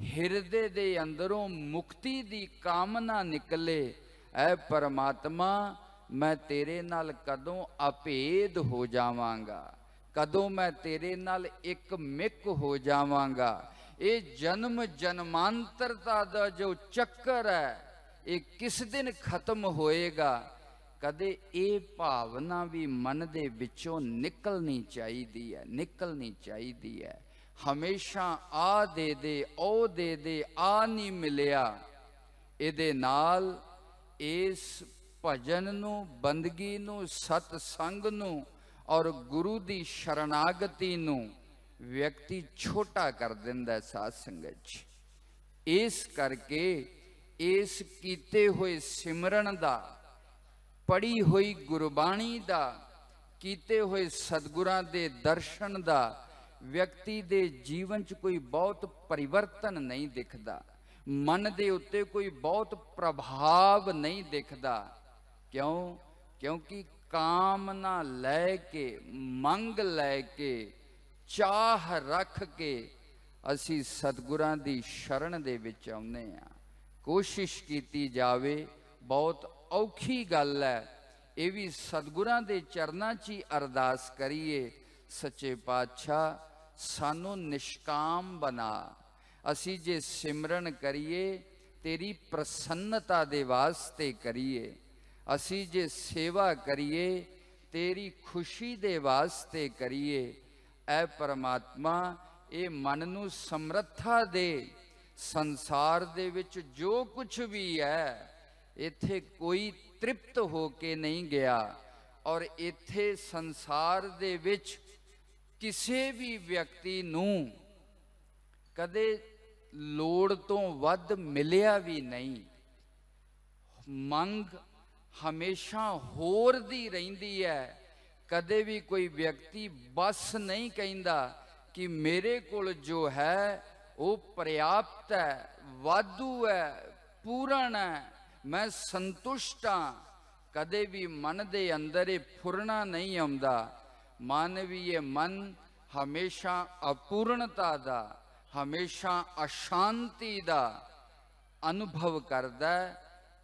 ਹਿਰਦੇ ਦੇ ਅੰਦਰੋਂ ਮੁਕਤੀ ਦੀ ਕਾਮਨਾ ਨਿਕਲੇ। ਐ ਪਰਮਾਤਮਾ, ਮੈਂ ਤੇਰੇ ਨਾਲ ਕਦੋਂ ਅਭੇਦ ਹੋ ਜਾਵਾਂਗਾ, ਕਦੋਂ ਮੈਂ ਤੇਰੇ ਨਾਲ ਇੱਕ ਮਿੱਕ ਹੋ ਜਾਵਾਂਗਾ। ਇਹ ਜਨਮ ਜਨਮਾਂਤਰਤਾ ਦਾ ਜੋ ਚੱਕਰ ਹੈ, ਇਹ ਕਿਸ ਦਿਨ ਖਤਮ ਹੋਏਗਾ। ਕਦੇ ਇਹ ਭਾਵਨਾ ਵੀ ਮਨ ਦੇ ਵਿੱਚੋਂ ਨਿਕਲਣੀ ਚਾਹੀਦੀ ਹੈ। ਹਮੇਸ਼ਾ ਆ ਦੇ ਦੇ, ਉਹ ਦੇ ਦੇ, ਆ ਨਹੀਂ ਮਿਲਿਆ। ਇਹਦੇ ਨਾਲ ਇਸ ਭਜਨ ਨੂੰ, ਬੰਦਗੀ ਨੂੰ, ਸਤ ਸੰਗ ਨੂੰ ਔਰ ਗੁਰੂ ਦੀ ਸ਼ਰਨਾਗਤੀ ਨੂੰ ਵਿਅਕਤੀ ਛੋਟਾ ਕਰ ਦਿੰਦਾ। ਸਾਧ ਸੰਗਤ ਜੀ, ਇਸ ਕਰਕੇ ਇਸ ਕੀਤੇ ਹੋਏ ਸਿਮਰਨ ਦਾ, ਪੜੀ ਹੋਈ ਗੁਰਬਾਣੀ ਦਾ, ਕੀਤੇ ਹੋਏ ਸਤਿਗੁਰਾਂ ਦੇ ਦਰਸ਼ਨ ਦਾ ਵਿਅਕਤੀ ਦੇ ਜੀਵਨ 'ਚ ਕੋਈ ਬਹੁਤ ਪਰਿਵਰਤਨ ਨਹੀਂ ਦਿਖਦਾ, ਮਨ ਦੇ ਉੱਤੇ ਕੋਈ ਬਹੁਤ ਪ੍ਰਭਾਵ ਨਹੀਂ ਦਿਖਦਾ। ਕਿਉਂ? ਕਿਉਂਕਿ ਕਾਮਨਾ ਲੈ ਕੇ, ਮੰਗ ਲੈ ਕੇ, ਚਾਹ ਰੱਖ ਕੇ ਅਸੀਂ ਸਤਿਗੁਰਾਂ ਦੀ ਸ਼ਰਨ ਦੇ ਵਿੱਚ ਆਉਂਦੇ ਹਾਂ। ਕੋਸ਼ਿਸ਼ ਕੀਤੀ ਜਾਵੇ, ਬਹੁਤ ਔਖੀ ਗੱਲ ਹੈ, ਇਹ ਵੀ ਸਤਿਗੁਰਾਂ ਦੇ ਚਰਨਾਂ 'ਚ ਹੀ ਅਰਦਾਸ ਕਰੀਏ, ਸੱਚੇ ਪਾਤਸ਼ਾਹ ਸਾਨੂੰ ਨਿਸ਼ਕਾਮ ਬਣਾ। ਅਸੀਂ ਜੇ ਸਿਮਰਨ ਕਰੀਏ ਤੇਰੀ ਪ੍ਰਸੰਨਤਾ ਦੇ ਵਾਸਤੇ ਕਰੀਏ, ਅਸੀਂ ਜੇ ਸੇਵਾ ਕਰੀਏ ਤੇਰੀ ਖੁਸ਼ੀ ਦੇ ਵਾਸਤੇ ਕਰੀਏ। ਐ ਪਰਮਾਤਮਾ, ਇਹ ਮਨ ਨੂੰ ਸਮਰੱਥਾ ਦੇ। ਸੰਸਾਰ ਦੇ ਵਿੱਚ ਜੋ ਕੁਛ ਵੀ ਹੈ, ਇੱਥੇ ਕੋਈ ਤ੍ਰਿਪਤ ਹੋ ਕੇ ਨਹੀਂ ਗਿਆ, ਔਰ ਇੱਥੇ ਸੰਸਾਰ ਦੇ ਵਿੱਚ ਕਿਸੇ ਵੀ ਵਿਅਕਤੀ ਨੂੰ ਕਦੇ ਲੋੜ ਤੋਂ ਵੱਧ ਮਿਲਿਆ ਵੀ ਨਹੀਂ। ਮੰਗ ਹਮੇਸ਼ਾ ਹੋਰ ਦੀ ਰਹਿੰਦੀ ਹੈ। ਕਦੇ ਵੀ ਕੋਈ ਵਿਅਕਤੀ ਬਸ ਨਹੀਂ ਕਹਿੰਦਾ ਕਿ ਮੇਰੇ ਕੋਲ ਜੋ ਹੈ ਉਹ ਪ੍ਰਿਆਪਤ ਹੈ, ਵਾਧੂ ਹੈ, ਪੂਰਨ ਹੈ, ਮੈਂ ਸੰਤੁਸ਼ਟ ਹਾਂ। ਕਦੇ ਵੀ ਮਨ ਦੇ ਅੰਦਰ ਇਹ ਫੁਰਨਾ ਨਹੀਂ ਆਉਂਦਾ। ਮਾਨਵੀਏ ਮਨ ਹਮੇਸ਼ਾ ਅਪੂਰਨਤਾ ਦਾ, ਹਮੇਸ਼ਾ ਅਸ਼ਾਂਤੀ ਦਾ ਅਨੁਭਵ ਕਰਦਾ।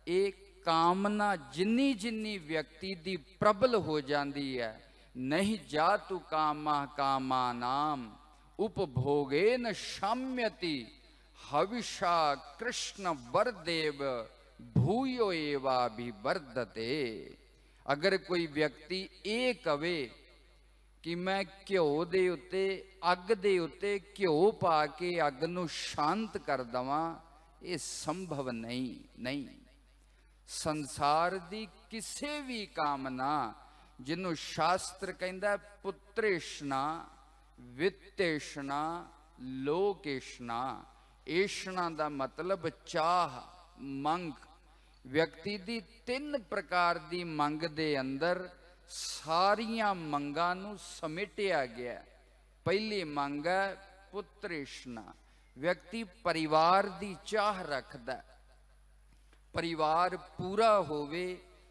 ਇਹ ਕਾਮਨਾ ਜਿੰਨੀ ਵਿਅਕਤੀ ਦੀ ਪ੍ਰਬਲ ਹੋ ਜਾਂਦੀ ਹੈ, ਨਹੀਂ ਜਾਤੁ ਕਾਮਾ ਕਾਮਾ ਨਾਮ ਉਪਭੋਗੇ ਨ ਸ਼ਾਮਯਤੀ ਹਵਿਸ਼ਾ ਕ੍ਰਿਸ਼ਨ ਵਰਦੇਵ भूयो एवा विवर्धते। अगर कोई व्यक्ति ये कवे कि मैं घ्यो दे उत्ते अग दे उत्ते घ्यो पा के अग नूं शांत कर दवां, ये संभव नहीं। संसार दी किसी भी कामना जिन्हों शास्त्र कहंदा पुत्रेशना, वित्तेशना, लोकेशना। एशना दा मतलब चाह, मंग। व्यक्ति दी 3 प्रकार दी मंग दे अंदर सारियां मंगां नूं समेटिया गया। पहली मंग है पुत्रेशना। व्यक्ति परिवार दी चाह रखदा, परिवार पूरा होवे,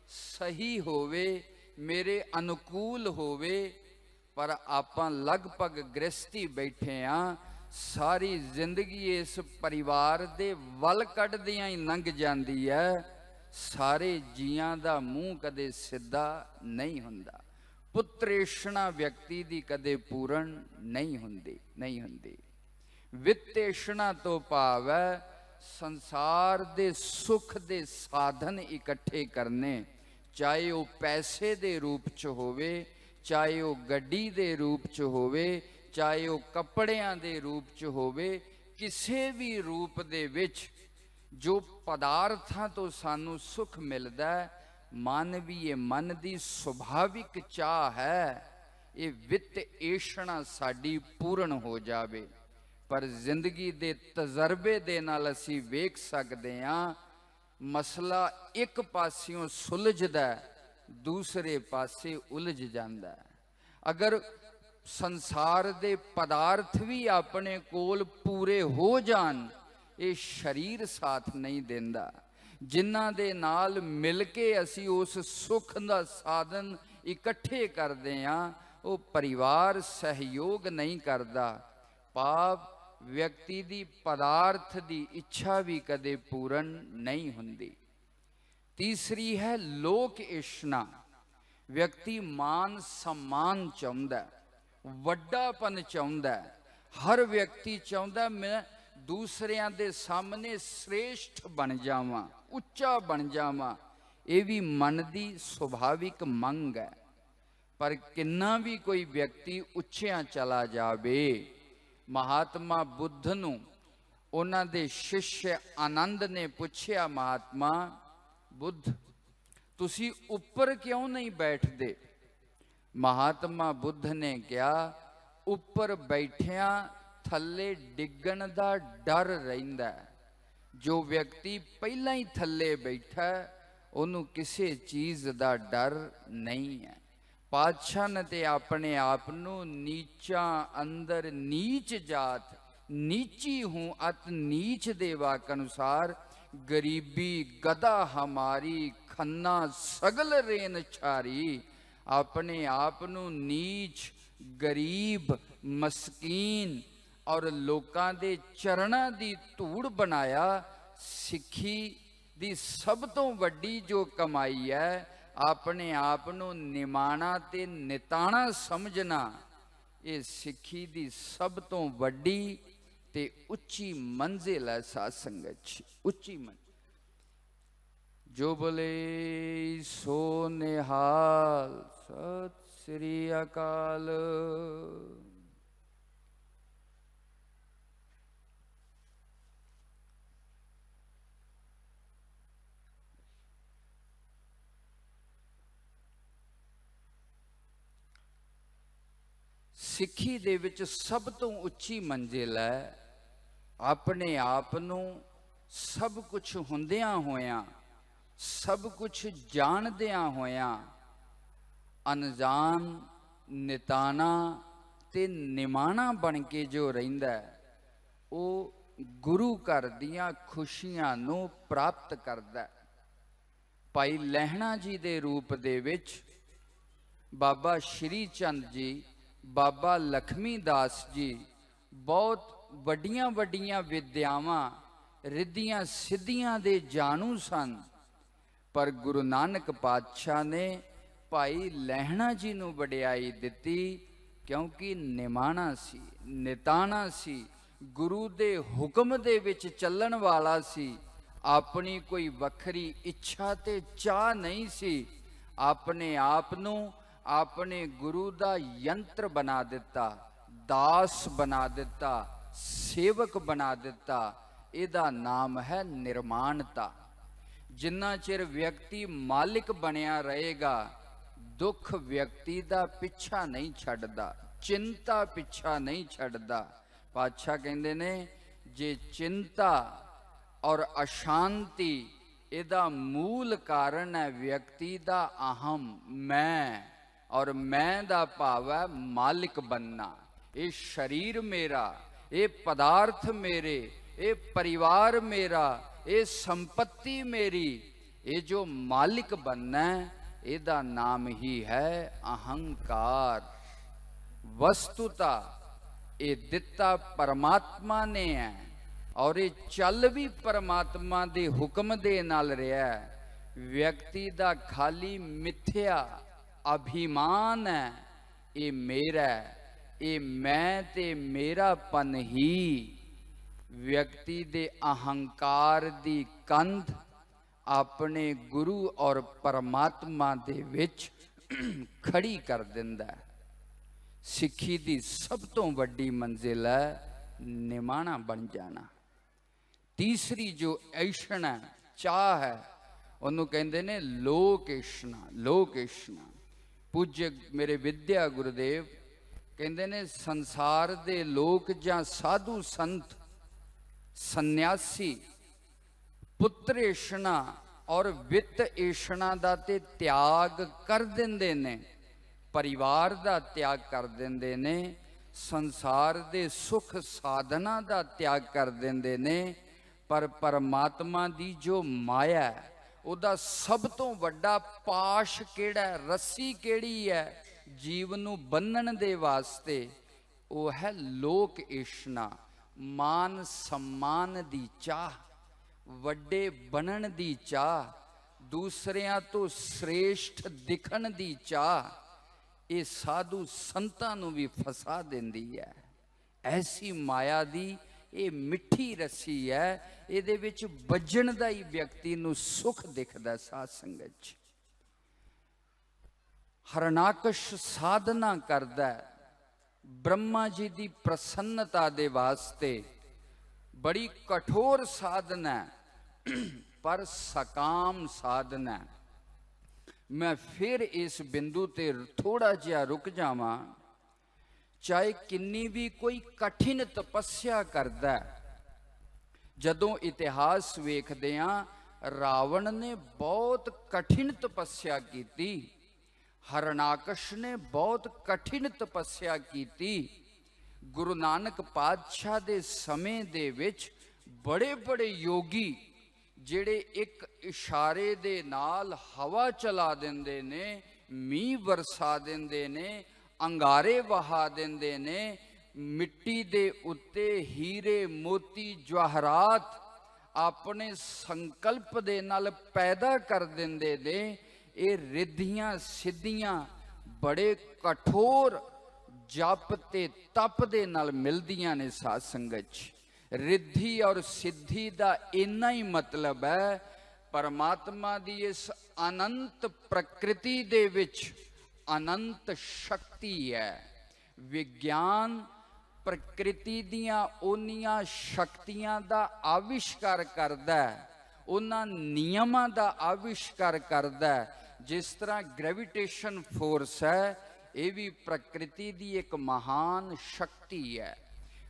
सही होवे, मेरे अनुकूल होवे। पर आपां लगभग गृहस्थी बैठे हाँ, सारी जिंदगी इस परिवार दे वल कढ़दियां ही लंघ जांदी है। सारे जियां दा मूँह कदे सिद्धा नहीं हुंदा। पुत्रेशना व्यक्ति दी कदे पूर्ण नहीं हुंदी। वित्तेशना तो भाव है संसार दे सुख दे साधन इकट्ठे करने, चाहे वो पैसे दे रूप च होवे, चाहे वो गड्डी दे रूप च होवे, चाहे वो कपड़ियां दे रूप च होवे, किसी भी रूप दे विच जो पदार्थां तो सानू सुख मिलदा है, मानवीय मन दी सुभाविक चाह है ये वित्त ऐशना साडी पूर्ण हो जावे। पर जिंदगी दे तजर्बे दे नाल असीं वेख सकदे हां, मसला एक पासियों सुलझदा, दूसरे पासे उलझ जांदा है। अगर संसार दे पदार्थ भी अपने कोल पूरे हो जान, ये शरीर साथ नहीं देंदा। जिन्हां दे नाल मिल के असी उस सुख दा साधन इकट्ठे करदे हां, वो परिवार सहयोग नहीं करदा। पाप व्यक्ति दी पदार्थ दी इच्छा भी कदे पूर्ण नहीं हुंदी। तीसरी है लोक इच्छना। व्यक्ति मान सम्मान चाहुंदा, वड्डापन चाहुंदा। हर व्यक्ति चाहुंदा मैं दूसरियां दे सामने श्रेष्ठ बन जावां, उच्चा बन जावां। ये भी मन दी सुभाविक मंग है। पर किन्ना भी कोई व्यक्ति उच्चियां चला जावे, महात्मा बुद्ध नूं उन्हां दे शिष्य आनंद ने पुछया, महात्मा बुद्ध तुसी ऊपर क्यों नहीं बैठदे? महात्मा बुद्ध ने कहा, ऊपर बैठिया थल्ले डिगण दा डर रहिंदा है। जो व्यक्ति पहला ही थल्ले बैठा उन्हों किसी चीज दा डर नहीं है। पातशाह ने ते अपने आप नूं नीचा अंदर नीच जात, नीची हूँ अत नीच दे वाक अनुसार, गरीबी गदा हमारी खन्ना सगल रेन छारी। अपने आप नूं नीच, गरीब, मस्कीन और लोकां दे चरणां दी धूड़ बनाया। सिक्खी दी सब तो वड्डी जो कमाई है, अपने आप नूं निमाणा ते निताणा समझना। ये सिक्खी दी सब तो वड्डी ते उच्ची मंजिल है। साध संगत उच्ची मंजिल। जो बोले सो निहाल, सत श्री अकाल। सिक्खी दे विच सब तो उच्ची मंजिल है अपने आप नूं सब कुछ हुंदियां होयां, सब कुछ जानदियां होयां अनजान, निताना ते निमाणा बन के जो रहिंदा है, वो गुरु घर दियां खुशियां नूं प्राप्त करदा है। भाई लहणा जी दे रूप दे विच बाबा श्री चंद जी, बाबा लक्ष्मी दास जी बहुत वड्डियां वड्डियां विद्यावां, रिद्धियां सिद्धियां दे जानू सन। पर गुरु नानक पातशाह ने भाई लहणा जी नूं वडियाई दिती, क्योंकि निमाणा सी, निताणा सी, गुरु दे हुक्म दे विच चलण वाला सी, ਆਪਣੀ ਕੋਈ ਵੱਖਰੀ ਇੱਛਾ ਤੇ ਚਾਹ ਨਹੀਂ ਸੀ। ਆਪਣੇ ਆਪ ਨੂੰ ਆਪਣੇ ਗੁਰੂ ਦਾ ਯੰਤਰ ਬਣਾ ਦਿੱਤਾ, ਦਾਸ ਬਣਾ ਦਿੱਤਾ, ਸੇਵਕ ਬਣਾ ਦਿੱਤਾ। ਇਹਦਾ ਨਾਮ ਹੈ ਨਿਰਮਾਣਤਾ। ਜਿੰਨਾ ਚਿਰ ਵਿਅਕਤੀ ਮਾਲਿਕ ਬਣਿਆ ਰਹੇਗਾ, ਦੁੱਖ ਵਿਅਕਤੀ ਦਾ ਪਿੱਛਾ ਨਹੀਂ ਛੱਡਦਾ, ਚਿੰਤਾ ਪਿੱਛਾ ਨਹੀਂ ਛੱਡਦਾ। ਪਾਤਸ਼ਾਹ ਕਹਿੰਦੇ ਨੇ, ਜੇ ਚਿੰਤਾ ਔਰ ਅਸ਼ਾਂਤੀ ਇਹਦਾ ਮੂਲ ਕਾਰਨ ਹੈ ਵਿਅਕਤੀ ਦਾ ਅਹਮ, ਮੈਂ, ਔਰ ਮੈਂ ਦਾ ਭਾਵ ਹੈ ਮਾਲਿਕ ਬਣਨਾ। ਇਹ ਸਰੀਰ ਮੇਰਾ, ਇਹ ਪਦਾਰਥ ਮੇਰੇ, ਇਹ ਪਰਿਵਾਰ ਮੇਰਾ, ਇਹ ਸੰਪत्ति ਮੇਰੀ, ਇਹ ਜੋ ਮਾਲਿਕ ਬਣਨਾ ਇਹਦਾ ਨਾਮ ਹੀ ਹੈ ਅਹੰਕਾਰ। ਵਸਤੁਤਾ ਇਹ ਦਿੱਤਾ ਪਰਮਾਤਮਾ ਨੇ ਹੈ, ਔਰ ਇਹ ਚੱਲ ਵੀ ਪਰਮਾਤਮਾ ਦੇ ਹੁਕਮ ਦੇ ਨਾਲ ਰਿਹਾ। ਵਿਅਕਤੀ ਦਾ ਖਾਲੀ ਮਿੱਥਿਆ ਅਭਿਮਾਨ ਹੈ, ਇਹ ਮੇਰਾ, ਇਹ ਮੈਂ ਤੇ ਮੇਰਾਪਨ ਹੀ ਵਿਅਕਤੀ ਦੇ ਅਹੰਕਾਰ ਦੀ ਕੰਧ ਆਪਣੇ ਗੁਰੂ ਔਰ ਪਰਮਾਤਮਾ ਦੇ ਵਿੱਚ ਖੜੀ ਕਰ ਦਿੰਦਾ ਹੈ। ਸਿੱਖੀ ਦੀ ਸਭ ਤੋਂ ਵੱਡੀ ਮੰਜ਼ਿਲ ਹੈ ਨਿਮਾਣਾ ਬਣ ਜਾਣਾ। ਤੀਸਰੀ ਜੋ ਐਸ਼ਣ ਹੈ, ਚਾਹ ਹੈ, ਉਹਨੂੰ ਕਹਿੰਦੇ ਨੇ ਲੋਕ ਏਸ਼ਣਾ। ਲੋਕ ਏਸ਼ਣਾ ਪੂਜਯ ਮੇਰੇ ਵਿਦਿਆ ਗੁਰਦੇਵ ਕਹਿੰਦੇ ਨੇ, ਸੰਸਾਰ ਦੇ ਲੋਕ ਜਾਂ ਸਾਧੂ ਸੰਤ ਸੰਨਿਆਸੀ ਪੁੱਤਰ ਏਸ਼ਣਾ ਔਰ ਵਿੱਤ ਏਸ਼ਣਾ ਦਾ ਤੇ ਤਿਆਗ ਕਰ ਦਿੰਦੇ ਨੇ, ਪਰਿਵਾਰ ਦਾ ਤਿਆਗ ਕਰ ਦਿੰਦੇ ਨੇ, ਸੰਸਾਰ ਦੇ ਸੁਖ ਸਾਧਨਾ ਦਾ ਤਿਆਗ ਕਰ ਦਿੰਦੇ ਨੇ। ਪਰ ਪਰਮਾਤਮਾ ਦੀ ਜੋ ਮਾਇਆ, ਉਹਦਾ ਸਭ ਤੋਂ ਵੱਡਾ ਪਾਸ਼ ਕਿਹੜਾ, ਰੱਸੀ ਕਿਹੜੀ ਹੈ ਜੀਵ ਨੂੰ ਬੰਨਣ ਦੇ ਵਾਸਤੇ, ਉਹ ਹੈ ਲੋਕ ਏਸ਼ਣਾ। ਮਾਨ सम्मान ਦੀ ਚਾਹ, ਵੱਡੇ ਬਣਨ ਦੀ ਚਾਹ, ਦੂਸਰਿਆਂ ਤੋਂ ਸ੍ਰੇਸ਼ਟ ਦਿਖਣ ਦੀ ਚਾਹ, ਇਹ ਸਾਧੂ ਸੰਤਾਂ ਨੂੰ ਵੀ ਫਸਾ ਦਿੰਦੀ ਹੈ। ਐਸੀ ਮਾਇਆ ਦੀ ਇਹ ਮਿੱਠੀ ਰੱਸੀ ਹੈ, ਇਹਦੇ ਵਿੱਚ ਵੱਜਣ ਦਾ ਹੀ ਵਿਅਕਤੀ ਨੂੰ ਸੁਖ ਦਿਖਦਾ। ਸਾਧ ਸੰਗਤ 'ਚ ਹਰਨਾਕਸ਼ ਸਾਧਨਾ ਕਰਦਾ, ਬ੍ਰਹਮਾ ਜੀ ਦੀ ਪ੍ਰਸੰਨਤਾ ਦੇ ਵਾਸਤੇ ਬੜੀ ਕਠੋਰ ਸਾਧਨਾ ਪਰ ਸਕਾਮ ਸਾਧਨਾ। ਮੈਂ ਫਿਰ ਇਸ ਬਿੰਦੂ ਤੇ ਥੋੜਾ ਜਿਹਾ ਰੁਕ ਜਾਵਾਂ। ਚਾਹੇ ਕਿੰਨੀ ਵੀ ਕੋਈ ਕਠਿਨ ਤਪੱਸਿਆ ਕਰਦਾ, ਜਦੋਂ ਇਤਿਹਾਸ ਵੇਖਦੇ ਹਾਂ ਰਾਵਣ ਨੇ ਬਹੁਤ ਕਠਿਨ ਤਪੱਸਿਆ ਕੀਤੀ, ਹਰਨਾਕਸ਼ ਨੇ ਬਹੁਤ ਕਠਿਨ ਤਪੱਸਿਆ ਕੀਤੀ। ਗੁਰੂ ਨਾਨਕ ਪਾਤਸ਼ਾਹ ਦੇ ਸਮੇਂ ਦੇ ਵਿੱਚ ਬੜੇ ਬੜੇ ਯੋਗੀ ਜਿਹੜੇ ਇੱਕ ਇਸ਼ਾਰੇ ਦੇ ਨਾਲ ਹਵਾ ਚਲਾ ਦਿੰਦੇ ਨੇ, ਮੀਂਹ ਵਰਸਾ ਦਿੰਦੇ ਨੇ, ਅੰਗਾਰੇ ਵਹਾ ਦਿੰਦੇ ਨੇ, ਮਿੱਟੀ ਦੇ ਉੱਤੇ ਹੀਰੇ ਮੋਤੀ ਜਵਾਹਰਾਤ ਆਪਣੇ ਸੰਕਲਪ ਦੇ ਨਾਲ ਪੈਦਾ ਕਰ ਦਿੰਦੇ ਨੇ। ਇਹ ਰਿੱਧੀਆਂ ਸਿੱਧੀਆਂ ਬੜੇ ਕਠੋਰ ਜਪ ਤੇ ਤਪ ਦੇ ਨਾਲ ਮਿਲਦੀਆਂ ਨੇ। ਸਾਧ ਸੰਗਤ 'ਚ ਰਿੱਧੀ ਔਰ ਸਿੱਧੀ ਦਾ ਇੰਨਾ ਹੀ ਮਤਲਬ ਹੈ, ਪਰਮਾਤਮਾ ਦੀ ਇਸ ਅਨੰਤ ਪ੍ਰਕਿਰਤੀ ਦੇ ਵਿੱਚ ਅਨੰਤ ਸ਼ਕਤੀ ਹੈ। ਵਿਗਿਆਨ ਪ੍ਰਕਿਰਤੀ ਦੀਆਂ ਉਹਨੀਆਂ ਸ਼ਕਤੀਆਂ ਦਾ ਆਵਿਸ਼ਕਾਰ ਕਰਦਾ, ਉਹਨਾਂ ਨਿਯਮਾਂ ਦਾ ਆਵਿਸ਼ਕਾਰ ਕਰਦਾ। ਜਿਸ ਤਰ੍ਹਾਂ ਗ੍ਰੈਵਿਟੇਸ਼ਨ ਫੋਰਸ ਹੈ, ਇਹ ਵੀ ਪ੍ਰਕਿਰਤੀ ਦੀ ਇੱਕ ਮਹਾਨ ਸ਼ਕਤੀ ਹੈ।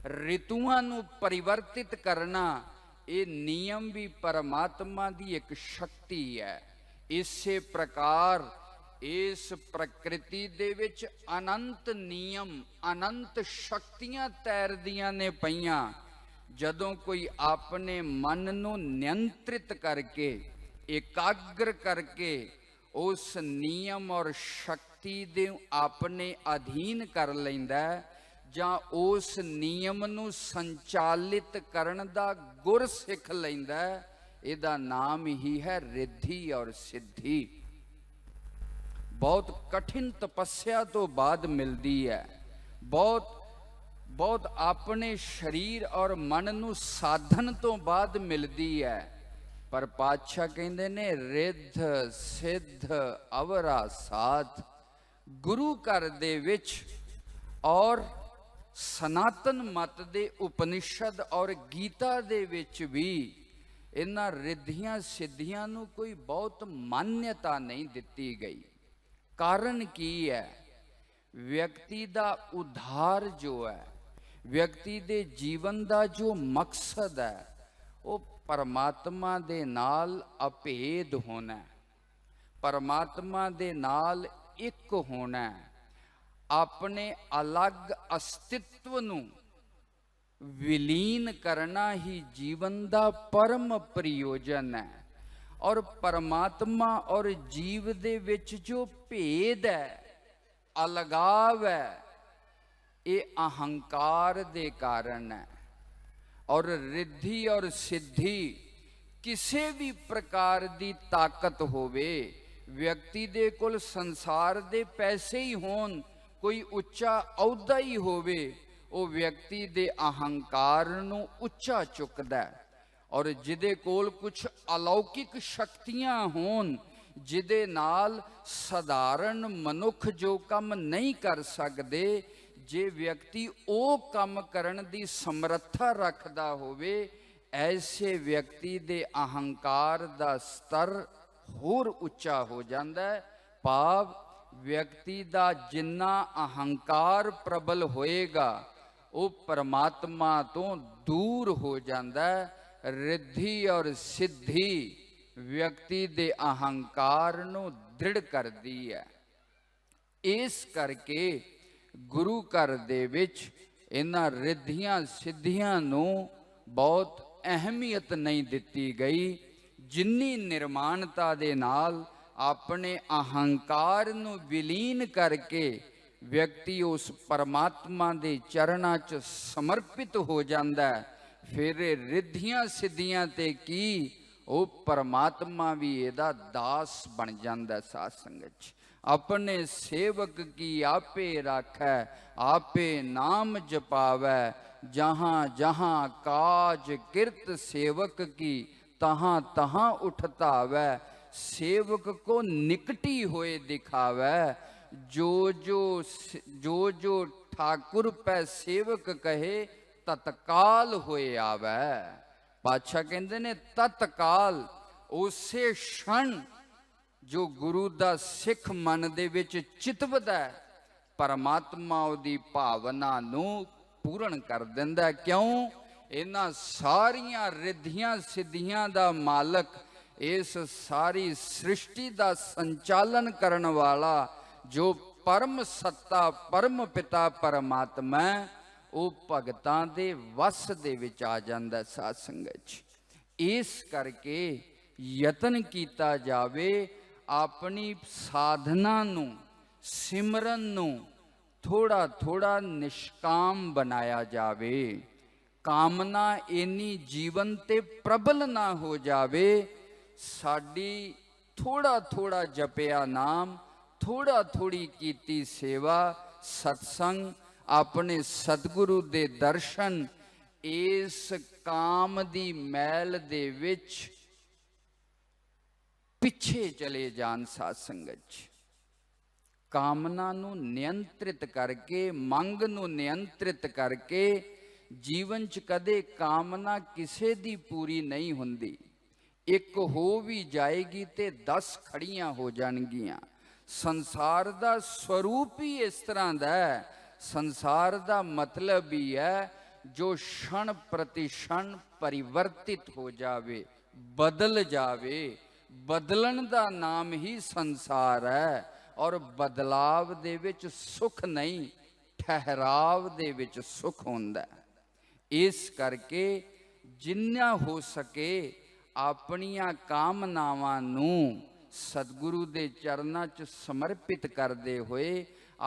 ਰਿਤੂਆਂ ਨੂੰ ਪਰਿਵਰਤਿਤ ਕਰਨਾ, ਇਹ ਨਿਯਮ ਵੀ ਪਰਮਾਤਮਾ ਦੀ ਇੱਕ ਸ਼ਕਤੀ ਹੈ। ਇਸੇ ਪ੍ਰਕਾਰ ਇਸ ਪ੍ਰਕਿਰਤੀ ਦੇ ਵਿੱਚ ਅਨੰਤ ਨਿਯਮ, ਅਨੰਤ ਸ਼ਕਤੀਆਂ ਤੈਰਦੀਆਂ ਨੇ ਪਈਆਂ। ਜਦੋਂ ਕੋਈ ਆਪਣੇ ਮਨ ਨੂੰ ਨਿਯੰਤਰਿਤ ਕਰਕੇ, ਇਕਾਗਰ ਕਰਕੇ ਉਸ ਨਿਯਮ ਔਰ ਸ਼ਕਤੀ ਦੇ ਆਪਣੇ ਅਧੀਨ ਕਰ ਲੈਂਦਾ, ਜਾਂ ਉਸ ਨਿਯਮ ਨੂੰ ਸੰਚਾਲਿਤ ਕਰਨ ਦਾ ਗੁਰ ਸਿੱਖ ਲੈਂਦਾ, ਇਹਦਾ ਨਾਮ ਹੀ ਹੈ ਰਿੱਧੀ ਔਰ ਸਿੱਧੀ। ਬਹੁਤ ਕਠਿਨ ਤਪੱਸਿਆ ਤੋਂ ਬਾਅਦ ਮਿਲਦੀ ਹੈ, ਬਹੁਤ ਆਪਣੇ ਸਰੀਰ ਔਰ ਮਨ ਨੂੰ ਸਾਧਨ ਤੋਂ ਬਾਅਦ ਮਿਲਦੀ ਹੈ। पर पातशाह कहते ने रिद्ध सिद्ध अवरा साथ गुरु घर दे विच और सनातन मत दे उपनिषद और गीता दे विच भी इन्हां रिद्धियां सिद्धियां नूं कोई बहुत मान्यता नहीं दिती गई। कारण की है? व्यक्ति दा उद्धार जो है, व्यक्ति दे जीवन दा जो मकसद है, वो परमात्मा दे नाल अभेद होना है, परमात्मा दे नाल एक होना है, अपने अलग अस्तित्व नूं विलीन करना ही जीवन दा परम प्रयोजन है। और परमात्मा और जीव दे विच जो भेद है, अलगाव है, ये अहंकार दे कारण है। और रिद्धि और सिद्धि किसी भी प्रकार की ताकत होवे, व्यक्ति दे कोल संसार दे पैसे ही होन, कोई उच्चा अहुदा ही होवे, वो व्यक्ति दे अहंकार नूं उच्चा चुकदा है। और जिदे कोल कुछ अलौकिक शक्तियां होन, जिदे नाल साधारण मनुख जो काम नहीं कर सकते, जे व्यक्ति ओ काम करन दी समर्था रखदा होवे, ऐसे व्यक्ति दे अहंकार दा स्तर होर उच्चा हो जांदा है। भाव व्यक्ति दा जिन्ना अहंकार प्रबल होएगा, वो परमात्मा तो दूर हो जांदा है। रिद्धि और सिद्धि व्यक्ति दे अहंकार नूं दृढ़ करदी है। इस करके गुरु घर दे विच इन्हां रिद्धियां सिद्धियां नूं बहुत अहमियत नहीं दिती गई, जिन्नी निर्माणता दे नाल अपने अहंकार नूं विलीन करके व्यक्ति उस परमात्मा दे चरणां च समर्पित हो जांदा है। फिर रिद्धियां सिद्धियां ते की, वो परमात्मा भी इहदा दास बन जांदा। साध संगत च अपने सेवक की आपे राखै, आपे नाम जपावै, जहाँ जहाँ काज किरत सेवक की, तहाँ तहाँ उठतावै। सेवक को निकटी होए दिखावै, जो जो ठाकुर पै सेवक कहे, तत्काल होए आवै। पातशाह कहते ने तत्काल, उसे क्षण जो गुरु दा सिख मन दे विच चितवदा है, परमात्मा उहदी भावना नूं पूर्ण कर दिंदा। क्यों? इन्हां सारियां रिद्धियां सिद्धियां दा मालक, इस सारी सृष्टि दा संचालन करन वाला जो परम सत्ता परम पिता परमात्मा है, वो भगतां दे वस दे विच आ जांदा। साध संगत इस करके यतन कीता जावे, अपनी साधना नूं सिमरन नूं थोड़ा थोड़ा निष्काम बनाया जावे। कामना इन्नी जीवन ते प्रबल ना हो जावे, साडी थोड़ा थोड़ा जपिया नाम, थोड़ा थोड़ी कीती सेवा, सत्संग, अपने सतगुरु दे दर्शन, इस काम दी मैल दे विच पिछे चले जान। साध संगत कामना नूं नियंत्रित करके, मंग नूं नियंत्रित करके, जीवन च कदे कामना किसे दी पूरी नहीं हुंदी। एक हो भी जाएगी ते 10 खड़ियां हो जाणगियां। संसार दा स्वरूप ही इस तरह दा है। संसार दा मतलब ही है जो क्षण प्रति क्षण परिवर्तित हो जावे, बदल जावे। बदलन दा नाम ही संसार है। और बदलाव दे विच सुख नहीं, ठहराव दे विच सुख हुंदा। इस करके जिन्ना हो सके अपनियां कामनावां नूं सतगुरु दे चरनां च समर्पित करदे होए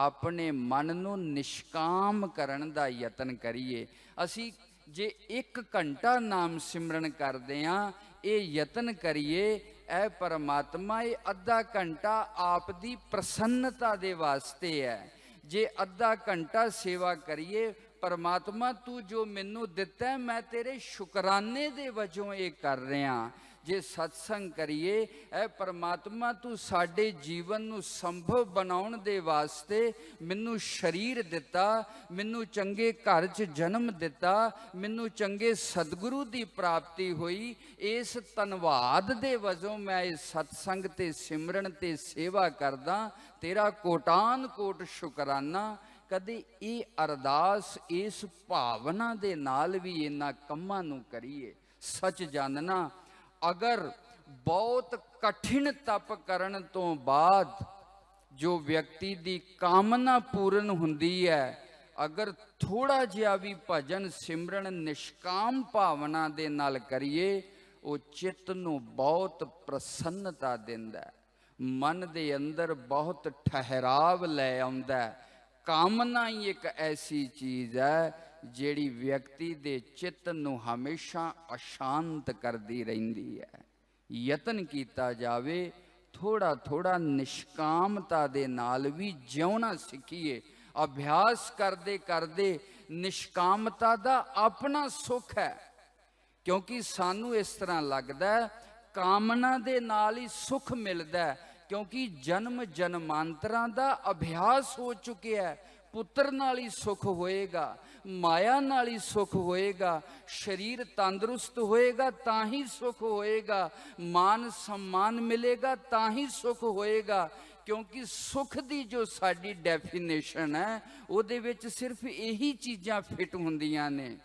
अपने मन नूं निष्काम करन दा यतन करिए। असी जे 1 घंटा नाम सिमरन करदे हां, ये यतन करिए ऐ परमात्मा ये अद्धा घंटा आप दी प्रसन्नता दे वास्ते है। जे अद्धा घंटा सेवा करिए, परमात्मा तू जो मैनू दिता है मैं तेरे शुकराने दे वजों ये कर रहा। ਜੇ ਸਤਸੰਗ ਕਰੀਏ। ਐ ਪਰਮਾਤਮਾ ਤੂੰ ਸਾਡੇ ਜੀਵਨ ਨੂੰ ਸੰਭਵ ਬਣਾਉਣ ਦੇ ਵਾਸਤੇ ਮੈਨੂੰ ਸਰੀਰ ਦਿੱਤਾ, ਮੈਨੂੰ ਚੰਗੇ ਘਰ 'ਚ ਜਨਮ ਦਿੱਤਾ, ਮੈਨੂੰ ਚੰਗੇ ਸਤਿਗੁਰੂ ਦੀ ਪ੍ਰਾਪਤੀ ਹੋਈ। ਇਸ ਧੰਨਵਾਦ ਦੇ ਵਜੋਂ ਮੈਂ ਇਸ ਸਤਸੰਗ ਤੇ ਸਿਮਰਨ ਤੇ ਸੇਵਾ ਕਰਦਾ। ਤੇਰਾ ਕੋਟਾਨ ਕੋਟ ਸ਼ੁਕਰਾਨਾ। ਕਦੇ ਇਹ ਅਰਦਾਸ ਇਸ ਭਾਵਨਾ ਦੇ ਨਾਲ ਵੀ ਇਹਨਾਂ ਕੰਮਾਂ ਨੂੰ ਕਰੀਏ। ਸੱਚ ਜਾਣਨਾ, ਅਗਰ ਬਹੁਤ ਕਠਿਨ ਤਪ ਕਰਨ ਤੋਂ ਬਾਅਦ ਜੋ ਵਿਅਕਤੀ ਦੀ ਕਾਮਨਾ ਪੂਰਨ ਹੁੰਦੀ ਹੈ, ਅਗਰ ਥੋੜਾ ਜਿਹਾ ਵੀ ਭਜਨ ਸਿਮਰਨ ਨਿਸ਼ਕਾਮ ਭਾਵਨਾ ਦੇ ਨਾਲ ਕਰੀਏ, ਉਹ ਚਿੱਤ ਨੂੰ ਬਹੁਤ ਪ੍ਰਸੰਨਤਾ ਦਿੰਦਾ ਹੈ, ਮਨ ਦੇ ਅੰਦਰ ਬਹੁਤ ਠਹਿਰਾਵ ਲੈ ਆਉਂਦਾ ਹੈ। ਕਾਮਨਾ ਹੀ ਇੱਕ ਐਸੀ ਚੀਜ਼ ਹੈ ਜਿਹੜੀ ਵਿਅਕਤੀ ਦੇ ਚਿੱਤ ਨੂੰ ਹਮੇਸ਼ਾ ਅਸ਼ਾਂਤ ਕਰਦੀ ਰਹਿੰਦੀ ਹੈ। ਯਤਨ ਕੀਤਾ ਜਾਵੇ, ਥੋੜਾ ਥੋੜਾ ਨਿਸ਼ਕਾਮਤਾ ਦੇ ਨਾਲ ਵੀ ਜਿਉਣਾ ਸਿੱਖੀਏ। ਅਭਿਆਸ ਕਰਦੇ ਕਰਦੇ ਨਿਸ਼ਕਾਮਤਾ ਦਾ ਆਪਣਾ ਸੁੱਖ ਹੈ, ਕਿਉਂਕਿ ਸਾਨੂੰ ਇਸ ਤਰ੍ਹਾਂ ਲੱਗਦਾ ਕਾਮਨਾ ਦੇ ਨਾਲ ਹੀ ਸੁੱਖ ਮਿਲਦਾ, ਕਿਉਂਕਿ ਜਨਮ ਜਨਮਾਂਤਰਾਂ ਦਾ ਅਭਿਆਸ ਹੋ ਚੁੱਕਿਆ। ਪੁੱਤਰ ਨਾਲ ਹੀ ਸੁੱਖ ਹੋਏਗਾ, ਮਾਇਆ ਨਾਲ ਹੀ ਸੁੱਖ ਹੋਏਗਾ, ਸਰੀਰ ਤੰਦਰੁਸਤ ਹੋਏਗਾ ਤਾਂ ਹੀ ਸੁੱਖ ਹੋਏਗਾ, ਮਾਨ सम्मान ਮਿਲੇਗਾ ਤਾਂ ਹੀ ਸੁੱਖ ਹੋਏਗਾ। ਕਿਉਂਕਿ ਸੁੱਖ ਦੀ ਜੋ ਸਾਡੀ ਡੈਫੀਨੇਸ਼ਨ ਹੈ, ਉਹਦੇ ਵਿੱਚ ਸਿਰਫ ਇਹੀ ਚੀਜ਼ਾਂ ਫਿੱਟ ਹੁੰਦੀਆਂ ਨੇ।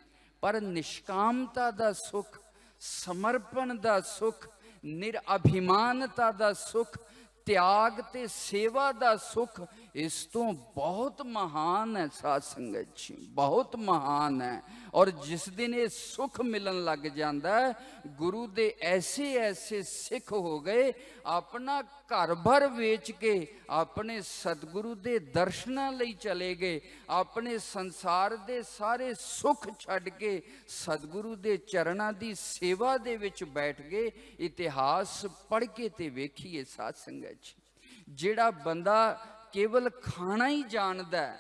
ਪਰ ਨਿਸ਼ਕਾਮਤਾ ਦਾ ਸੁੱਖ, ਸਮਰਪਣ ਦਾ ਸੁੱਖ, ਨਿਰਅਭਿਮਾਨਤਾ ਦਾ ਸੁੱਖ, ਤਿਆਗ ਤੇ ਸੇਵਾ ਦਾ ਸੁੱਖ ਇਸ ਤੋਂ ਬਹੁਤ ਮਹਾਨ ਹੈ। ਸਾਧ ਸੰਗਤ ਜੀ, ਬਹੁਤ ਮਹਾਨ ਹੈ। ਔਰ ਜਿਸ ਦਿਨ ਇਹ ਸੁੱਖ ਮਿਲਣ ਲੱਗ ਜਾਂਦਾ, ਗੁਰੂ ਦੇ ਐਸੇ ਐਸੇ ਸਿੱਖ ਹੋ ਗਏ, ਆਪਣਾ ਘਰ-ਬਾਰ ਵੇਚ ਕੇ ਆਪਣੇ ਸਤਿਗੁਰੂ ਦੇ ਦਰਸ਼ਨਾਂ ਲਈ ਚਲੇ ਗਏ, ਆਪਣੇ ਸੰਸਾਰ ਦੇ ਸਾਰੇ ਸੁੱਖ ਛੱਡ ਕੇ ਸਤਿਗੁਰੂ ਦੇ ਚਰਨਾਂ ਦੀ ਸੇਵਾ ਦੇ ਵਿੱਚ ਬੈਠ ਗਏ। ਇਤਿਹਾਸ ਪੜ੍ਹ ਕੇ ਤੇ ਵੇਖੀਏ ਸਾਧ ਸੰਗਤ ਜੀ, ਜਿਹੜਾ ਬੰਦਾ ਕੇਵਲ ਖਾਣਾ ਹੀ ਜਾਣਦਾ,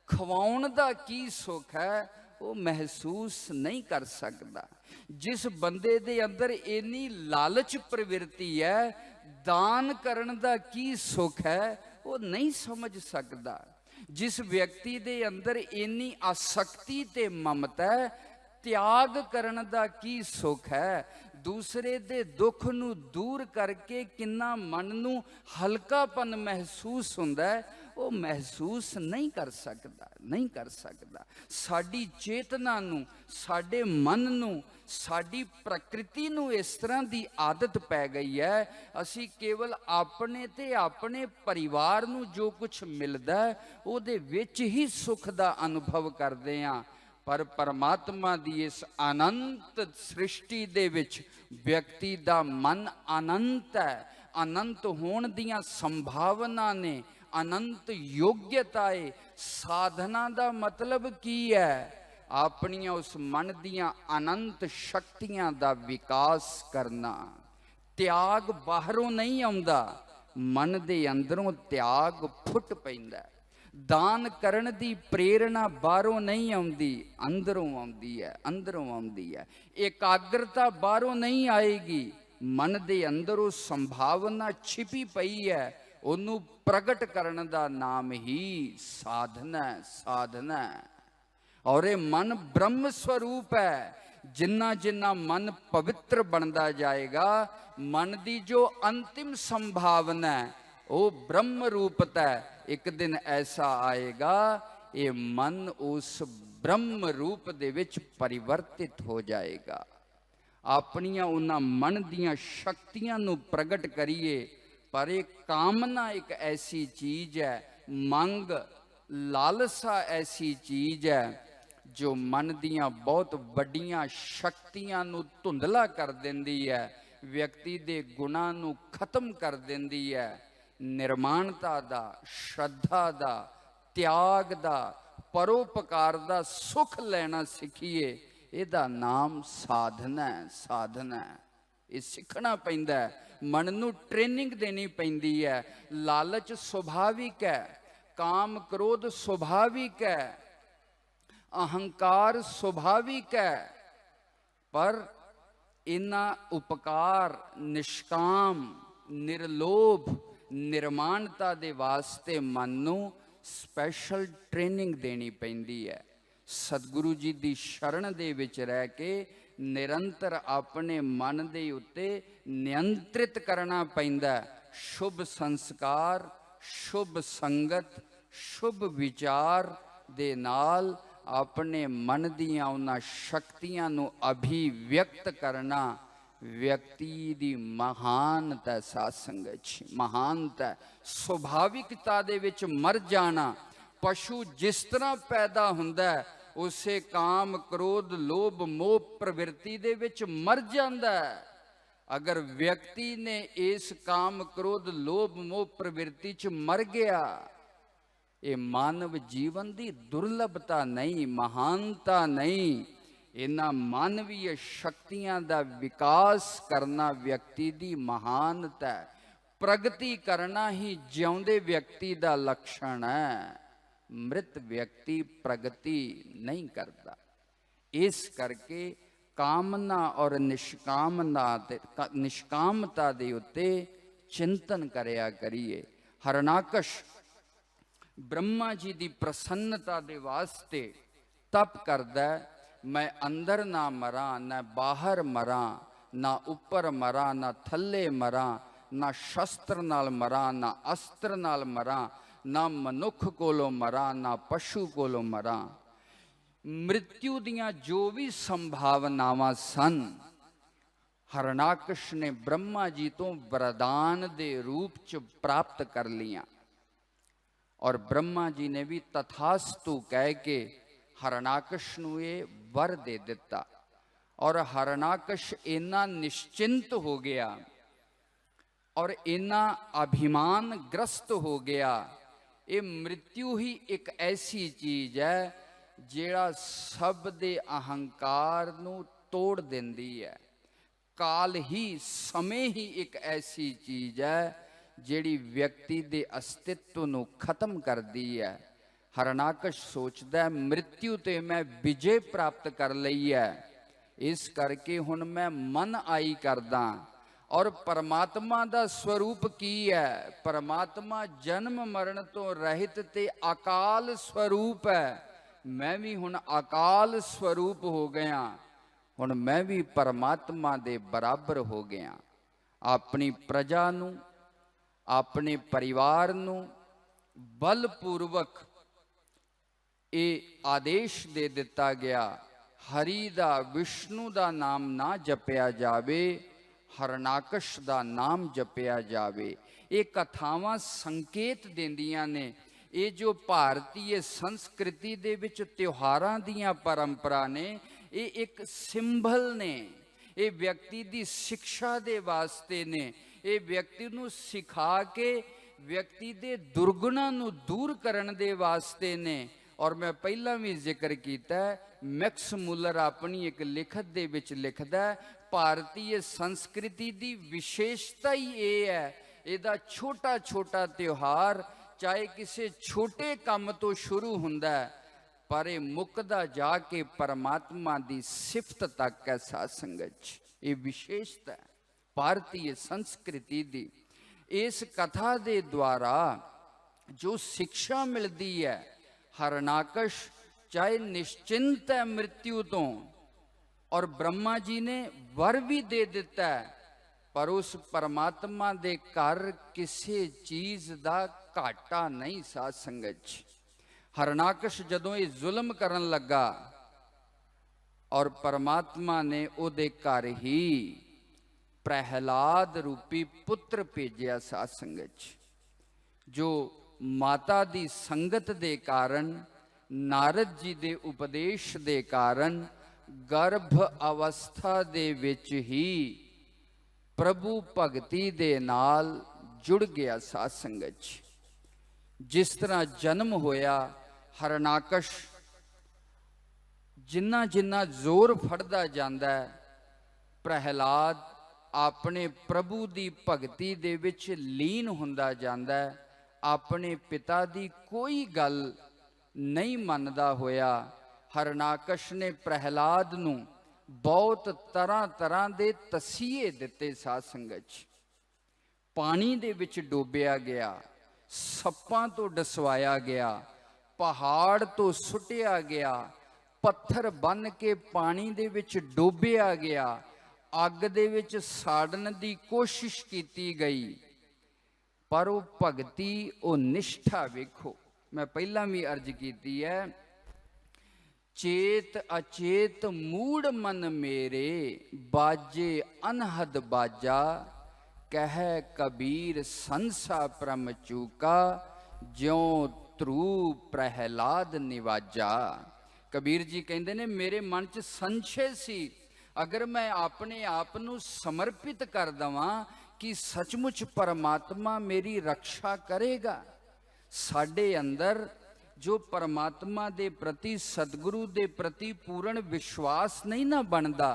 ਖਵਾਉਣ ਦਾ ਕੀ ਸੁੱਖ ਹੈ ਉਹ ਮਹਿਸੂਸ ਨਹੀਂ ਕਰ ਸਕਦਾ। ਜਿਸ ਬੰਦੇ ਦੇ ਅੰਦਰ ਇੰਨੀ ਲਾਲਚ ਪ੍ਰਵਿਰਤੀ ਹੈ, ਦਾਨ ਕਰਨ ਦਾ ਕੀ ਸੁੱਖ ਹੈ ਉਹ ਨਹੀਂ ਸਮਝ ਸਕਦਾ। ਜਿਸ ਵਿਅਕਤੀ ਦੇ ਅੰਦਰ ਇੰਨੀ ਆਸਕਤੀ ਤੇ ਮਮਤਾ ਹੈ, ਤਿਆਗ ਕਰਨ ਦਾ ਕੀ ਸੁੱਖ ਹੈ, ਦੂਸਰੇ ਦੇ ਦੁੱਖ ਨੂੰ ਦੂਰ ਕਰਕੇ ਕਿੰਨਾ ਮਨ ਨੂੰ ਹਲਕਾਪਨ ਮਹਿਸੂਸ ਹੁੰਦਾ ਹੈ, ਉਹ ਮਹਿਸੂਸ ਨਹੀਂ ਕਰ ਸਕਦਾ, ਨਹੀਂ ਕਰ ਸਕਦਾ। ਸਾਡੀ ਚੇਤਨਾ ਨੂੰ, ਸਾਡੇ ਮਨ ਨੂੰ, ਸਾਡੀ ਪ੍ਰਕਿਰਤੀ ਨੂੰ ਇਸ ਤਰ੍ਹਾਂ ਦੀ ਆਦਤ ਪੈ ਗਈ ਹੈ, ਅਸੀਂ ਕੇਵਲ ਆਪਣੇ ਤੇ ਆਪਣੇ ਪਰਿਵਾਰ ਨੂੰ ਜੋ ਕੁਝ ਮਿਲਦਾ ਉਹਦੇ ਵਿੱਚ ਹੀ ਸੁੱਖ ਦਾ ਅਨੁਭਵ ਕਰਦੇ ਹਾਂ। ਪਰ ਪਰਮਾਤਮਾ ਦੀ ਇਸ ਅਨੰਤ ਸ੍ਰਿਸ਼ਟੀ ਦੇ ਵਿੱਚ ਵਿਅਕਤੀ ਦਾ ਮਨ ਅਨੰਤ ਹੈ, ਅਨੰਤ ਹੋਣ ਦੀਆਂ ਸੰਭਾਵਨਾ ਨੇ, ਅਨੰਤ ਯੋਗਤਾ ਹੈ। ਸਾਧਨਾ ਦਾ ਮਤਲਬ ਕੀ ਹੈ? ਆਪਣੀਆਂ ਉਸ ਮਨ ਦੀਆਂ ਅਨੰਤ ਸ਼ਕਤੀਆਂ ਦਾ ਵਿਕਾਸ ਕਰਨਾ। ਤਿਆਗ ਬਾਹਰੋਂ ਨਹੀਂ ਆਉਂਦਾ, ਮਨ ਦੇ ਅੰਦਰੋਂ ਤਿਆਗ ਫੁੱਟ ਪੈਂਦਾ। ਦਾਨ ਕਰਨ ਦੀ ਪ੍ਰੇਰਣਾ ਬਾਹਰੋਂ ਨਹੀਂ ਆਉਂਦੀ, ਅੰਦਰੋਂ ਆਉਂਦੀ ਹੈ, ਅੰਦਰੋਂ ਆਉਂਦੀ ਹੈ। ਇਕਾਗਰਤਾ ਬਾਹਰੋਂ ਨਹੀਂ ਆਏਗੀ, ਮਨ ਦੇ ਅੰਦਰ ਉਹ ਸੰਭਾਵਨਾ ਛਿਪੀ ਪਈ ਹੈ, ਉਹਨੂੰ ਪ੍ਰਗਟ ਕਰਨ ਦਾ ਨਾਮ ਹੀ ਸਾਧਨਾ, ਸਾਧਨਾ। ਔਰ ਇਹ ਮਨ ਬ੍ਰਹਮ ਸਰੂਪ ਹੈ। ਜਿੰਨਾ ਜਿੰਨਾ ਮਨ ਪਵਿੱਤਰ ਬਣਦਾ ਜਾਏਗਾ, ਮਨ ਦੀ ਜੋ ਅੰਤਿਮ ਸੰਭਾਵਨਾ ਹੈ ਉਹ ਬ੍ਰਹਮ ਰੂਪਤਾ ਹੈ। ਇੱਕ ਦਿਨ ਐਸਾ ਆਏਗਾ, ਇਹ ਮਨ ਉਸ ਬ੍ਰਹਮ ਰੂਪ ਦੇ ਵਿੱਚ ਪਰਿਵਰਤਿਤ ਹੋ ਜਾਏਗਾ। ਆਪਣੀਆਂ ਉਹਨਾਂ ਮਨ ਦੀਆਂ ਸ਼ਕਤੀਆਂ ਨੂੰ ਪ੍ਰਗਟ ਕਰੀਏ। ਪਰ ਇਹ ਕਾਮਨਾ ਇੱਕ ਐਸੀ ਚੀਜ਼ ਹੈ, ਮੰਗ, ਲਾਲਸਾ ਐਸੀ ਚੀਜ਼ ਹੈ ਜੋ ਮਨ ਦੀਆਂ ਬਹੁਤ ਵੱਡੀਆਂ ਸ਼ਕਤੀਆਂ ਨੂੰ ਧੁੰਦਲਾ ਕਰ ਦਿੰਦੀ ਹੈ, ਵਿਅਕਤੀ ਦੇ ਗੁਣਾਂ ਨੂੰ ਖਤਮ ਕਰ ਦਿੰਦੀ ਹੈ। ਨਿਰਮਾਣਤਾ ਦਾ, ਸ਼ਰਧਾ ਦਾ, ਤਿਆਗ ਦਾ, ਪਰੋਪਕਾਰ ਦਾ ਸੁੱਖ ਲੈਣਾ ਸਿੱਖੀਏ। ਇਹਦਾ ਨਾਮ ਸਾਧਨਾ ਹੈ, ਸਾਧਨਾ ਹੈ। ਇਹ ਸਿੱਖਣਾ ਪੈਂਦਾ ਹੈ, ਮਨ ਨੂੰ ਟ੍ਰੇਨਿੰਗ ਦੇਣੀ ਪੈਂਦੀ ਹੈ। ਲਾਲਚ ਸੁਭਾਵਿਕ ਹੈ, ਕਾਮ ਕ੍ਰੋਧ ਸੁਭਾਵਿਕ ਹੈ, ਅਹੰਕਾਰ ਸੁਭਾਵਿਕ ਹੈ, ਪਰ इन्हां उपकार निष्काम निर्लोभ निर्माणता दे वास्ते मन नूं स्पैशल ट्रेनिंग देनी पैंदी है। सतगुरु जी दी शरण दे विच रह के निरंतर अपने मन दे उत्ते नियंत्रित करना पैंदा। शुभ संस्कार शुभ संगत शुभ विचार दे नाल अपने मन दियां उन्हां शक्तियां नूं अभिव्यक्त करना व्यक्ति दी महानता। साध संगत जी महानता सुभाविकता दे विच मर जाना। पशु जिस तरह पैदा हुंदा है उसे काम क्रोध लोभ मोह प्रवृत्ति दे विच मर जांदा है। अगर व्यक्ति ने इस काम क्रोध लोभ मोह प्रवृत्ति च मर गया, ये मानव जीवन दी दुर्लभता नहीं महानता नहीं। इन्हां मानवीय शक्तियां दा विकास करना व्यक्ति दी महानता है। प्रगति करना ही जिउंदे व्यक्ति दा लक्षण है। मृत व्यक्ति प्रगति नहीं करता। इस करके कामना और निष्कामता दे उत्ते चिंतन करया करिए। हरनाकश ब्रह्मा जी दी प्रसन्नता दे वास्ते तप करदा। मैं अंदर ना मरा ना बाहर मरा ना उपर मरा ना थल्ले मरा ना शस्त्र नाल मरा ना अस्त्र नाल मरा ना मनुख कोलों मरा ना पशु कोलों मरा। मृत्यु दियां जो भी संभावनावां सन हरनाकश ने ब्रह्मा जी तो वरदान दे रूप च प्राप्त कर लिया। और ब्रह्मा जी ने भी तथास्तु कह के हरनाकश नूं ये वर दे दिता। और हरनाकश इन्ना निश्चिंत हो गया और इन्ना अभिमान ग्रस्त हो गया। ये मृत्यु ही एक ऐसी चीज है जेड़ा सब दे अहंकार नूं तोड़ देंदी है। काल ही समय ही एक ऐसी चीज है जेड़ी व्यक्ति दे अस्तित्व नूं खत्म कर दी है। हरनाकश सोचदा है मृत्यु ते मैं विजय प्राप्त कर लई है, इस करके हुण मैं मन आई करदा। और परमात्मा दा स्वरूप की है? परमात्मा जन्म मरण तो रहित ते अकाल स्वरूप है। मैं भी हुण अकाल स्वरूप हो गया। हुण मैं भी परमात्मा दे बराबर हो गया। अपनी प्रजा नूं अपने परिवार नूं बलपूर्वक ये आदेश दे दिता गया, हरि दा विष्णु दा नाम ना जपया जावे, हरनाकश दा नाम जपया जावे। ये कथावां संकेत देंदियां ने। ये जो भारतीय संस्कृति दे विच त्योहारां दियां परंपरा ने, ये एक सिंबल ने। ये व्यक्ति दी शिक्षा दे वास्ते ने। ये व्यक्ति नूं सिखा के व्यक्ति दे दुर्गुणां नूं दूर करन दे वास्ते ने। और मैं पहला भी जिक्र किया, मैक्स मुलर अपनी एक लिखत दे विच लिखदा, भारतीय संस्कृति दी विशेषता ही ये है, इहदा छोटा छोटा त्योहार चाहे किसी छोटे काम तो शुरू हुंदा है पर यह मुकदा जाके परमात्मा दी सिफत तक है। साध संगत ये विशेषता है भारतीय संस्कृति दी। इस कथा दे द्वारा जो शिक्षा मिलती है, हरनाकश चाहे निश्चिंत है मृत्यु तो, और ब्रह्मा जी ने वर भी दे दिता है, पर उस परमात्मा दे घर किसी चीज दा घाटा नहीं। साध संगत हरनाकश जदों ये जुल्म करन लगा और परमात्मा ने उहदे घर ही प्रहलाद रूपी पुत्र भेजिया। साध संगत जो माता दी संगत दे कारण, नारद जी दे उपदेश दे कारण गर्भ अवस्था दे विच ही प्रभु भगती दे नाल जुड़ गया। साध संगत जिस तरह जन्म होया, हरनाकश जिन्ना जिन्ना जोर फड़दा जांदा है, प्रहलाद अपने प्रभु दी भगती दे विच लीन हुंदा जांदा है। अपने पिता दी कोई गल नहीं मनदा होया हरनाकश ने प्रहलाद नूं बहुत तरह तरह के तसीए दिते साध संगत च। पानी दे विच डोबिया गया, सप्पां तो डसवाया गया, पहाड़ तो सुटिया गया, पत्थर बन के पानी दे विच डोबिया गया, अग दे विच साड़न दी कोशिश की गई, पर वो भगती वो निष्ठा वेखो। मैं पहला भी अर्ज की है, चेत अचेत मूड मन मेरे, बाजे अनहद बाजा, कह कबीर संसा परम चूका, ज्यों ध्रुव प्रहलाद निवाजा। कबीर जी कहते ने मेरे मन च संशय सी, अगर मैं अपने आप नू समर्पित कर दवां कि सचमुच परमात्मा मेरी रक्षा करेगा। साडे अंदर जो परमात्मा दे प्रति, सतगुरु दे प्रति पूर्ण विश्वास नहीं ना बनता,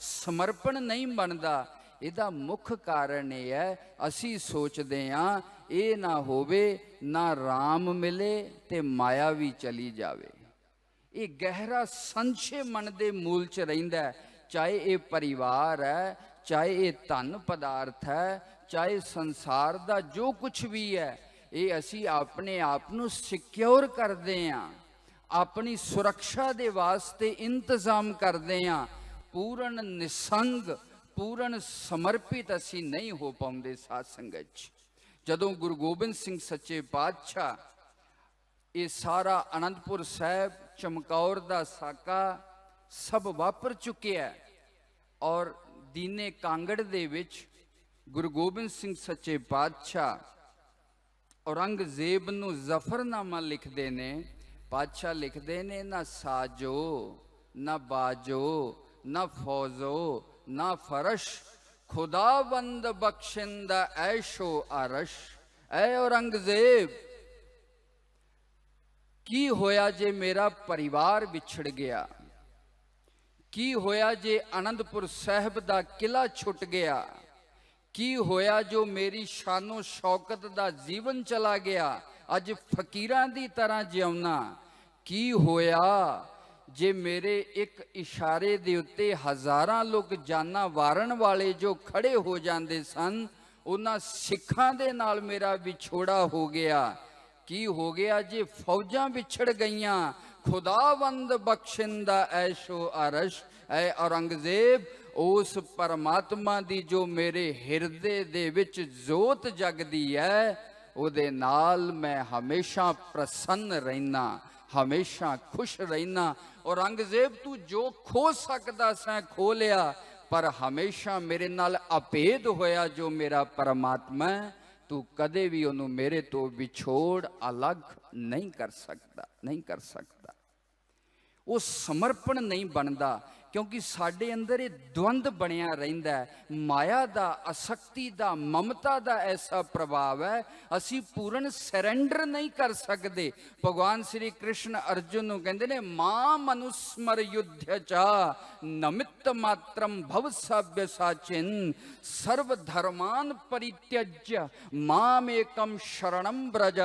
समर्पण नहीं बनता, इहदा मुख कारण यह है असी सोचते हाँ ये ना होवे, ना राम मिले ते माया भी चली जावे। ये गहरा संशय मन दे मूल च रहिंदा है, चाहे ये परिवार है, चाहे ये धन पदार्थ है, चाहे संसार दा जो कुछ भी है, ये असी अपने आप नू सिक्योर करते हैं, अपनी सुरक्षा दे वास्ते इंतजाम करते हैं। पूर्ण निसंग, पूर्ण समर्पित असी नहीं हो पाते साध संगत। जदों गुरु गोबिंद सिंह सच्चे पातशाह ये सारा आनंदपुर साहब, चमकौर दा साका सब वापर चुकिया है, और दीने कांगड़ दे विच गुरु गोबिंद सिंह सच्चे पातशाह औरंगजेब नू जफरनामा लिखते ने। पातशाह लिखते ने, ना साजो ना बाजो ना फौजो ना फरश, खुदाबंद बख्शिंदा ऐशो अरश। ऐ औरंगजेब, की होया जे मेरा परिवार विछड़ गया, की होया जे आनंदपुर साहब दा किला छुट गया, की होया जो मेरी शानो शौकत दा जीवन चला गया, अज फकीरां दी तरह जिउना। की होया जे मेरे एक इशारे दे उत्ते हज़ारां लोग जाना वारन वाले जो खड़े हो जाते सन, उन्हां सिखां दे नाल मेरा विछोड़ा हो गया। की हो गया जे फौजां विछड़ गईयां, खुदावंद बख्शिंदा ऐशो अरश। ऐ औरंगजेब, उस परमात्मा दी जो मेरे हिरदे दे विच जोत जगदी है, उहदे नाल मैं हमेशा प्रसन्न रहना, हमेशा खुश रहना। औरंगजेब, तू जो खो सकदा सैं खो लिया, पर हमेशा मेरे नाल अभेद होया जो मेरा परमात्मा है, तू कदे भी उन्होंने मेरे तो विछोड़ अलग नहीं कर सकता, नहीं कर सकता। वो समर्पण नहीं बनता, क्योंकि साडे अंदर ये द्वंद बनिया रहिंदा है। माया दा, आसक्ति दा, ममता दा ऐसा प्रभाव है, असी पूर्ण सरेंडर नहीं कर सकते। भगवान श्री कृष्ण अर्जुन नूं कहंदे ने, मां मनुस्मर युद्ध चा नमित्त मात्रम भव सभ्य साचिन, सर्व धर्मान परित्यज्य मामेकम शरणम ब्रज,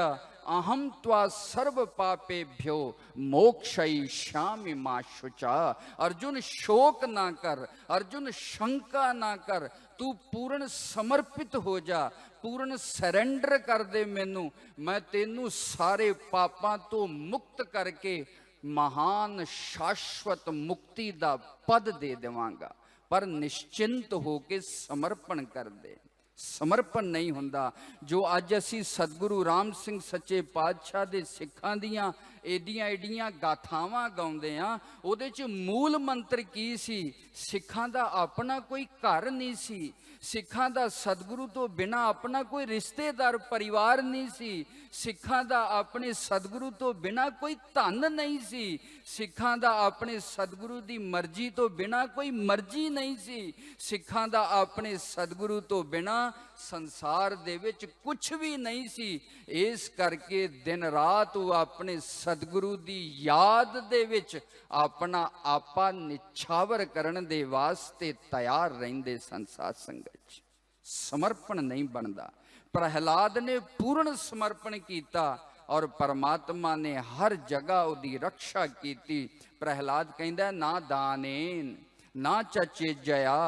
अहम त्वा सर्व पापेभ्यो मोक्षयिष्यामि मा शुचा। अर्जुन शोक ना कर, अर्जुन शंका ना कर, तू पूर्ण समर्पित हो जा, पूर्ण सरेंडर कर दे मैनू, मैं तेनू सारे पापां तो मुक्त करके महान शाश्वत मुक्ति दा पद दे देवांगा। पर निश्चिंत होके समर्पण कर दे। समर्पण नहीं हुंदा। जो अज असी सतगुरु राम सिंह सच्चे पातशाह दे सिखां दियां एडियां एडियां गाथावां गाउंदे आ, उहदे च मूल मंत्र की सी? सिखां दा अपना कोई घर नहीं सी, सिखां दा सतगुरु तो बिना अपना कोई रिश्तेदार परिवार नहीं सी, सिखां दा अपने सतगुरु तो बिना कोई धन नहीं सी, सिखां दा अपने सतगुरु दी मर्जी तो बिना कोई मर्जी नहीं सी, सिखां दा अपने सतगुरु तो बिना संसार दे विच कुछ भी नहीं सी। इस करके दिन रात वो अपने सतगुरु दी याद दे विच अपना आपा निछावर करन दे वास्ते तैयार रहिंदे सन। साध संगत समर्पण नहीं बनता। प्रहलाद ने पूर्ण समर्पण किया और परमात्मा ने हर जगह उसकी रक्षा की। प्रहलाद कहंदा, ना दानेन ना चचे जया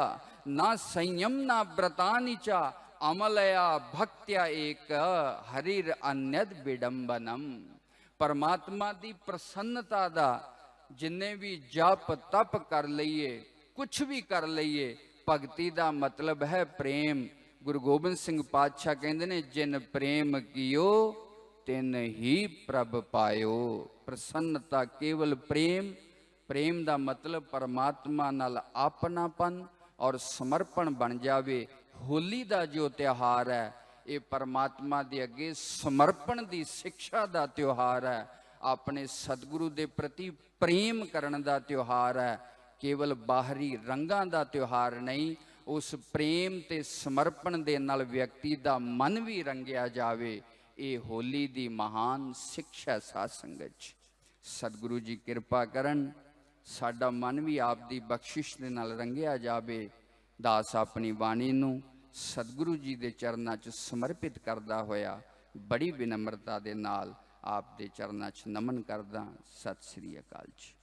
ना संयम ना व्रतानिचा अमलया भक्त्या एक हरिर अन्यद विडंबनम। परमात्मा दी प्रसन्नता दा जिन्ने भी जप तप कर लईए, कुछ भी कर लईए, भगती दा मतलब है प्रेम। गुरु गोबिंद सिंह पातशाह कहंदे ने, जिन प्रेम कियो तिन ही प्रभ पायो। प्रसन्नता केवल प्रेम, प्रेम दा मतलब परमात्मा नाल आपनापन और समर्पण बन जावे। होली दा जो त्योहार है ये परमात्मा दे अगे समर्पण दी शिक्षा दा त्योहार है, अपने सतगुरु दे प्रति प्रेम करन दा त्योहार है, केवल बाहरी रंगां दा त्योहार नहीं। उस प्रेम ते समर्पण दे नाल व्यक्ति दा मन भी रंगिया जावे। ये होली दी महान शिक्षा साध संगत। सतगुरु जी किरपा करन, साडा मन भी आप दी बख्शिश दे नाल रंगिया जावे। दास अपनी बाणी नूं सतगुरु जी दे चरनां च समर्पित करदा होया बड़ी विनम्रता दे नाल आप दे चरनां च नमन करदा। सत श्री अकाल जी।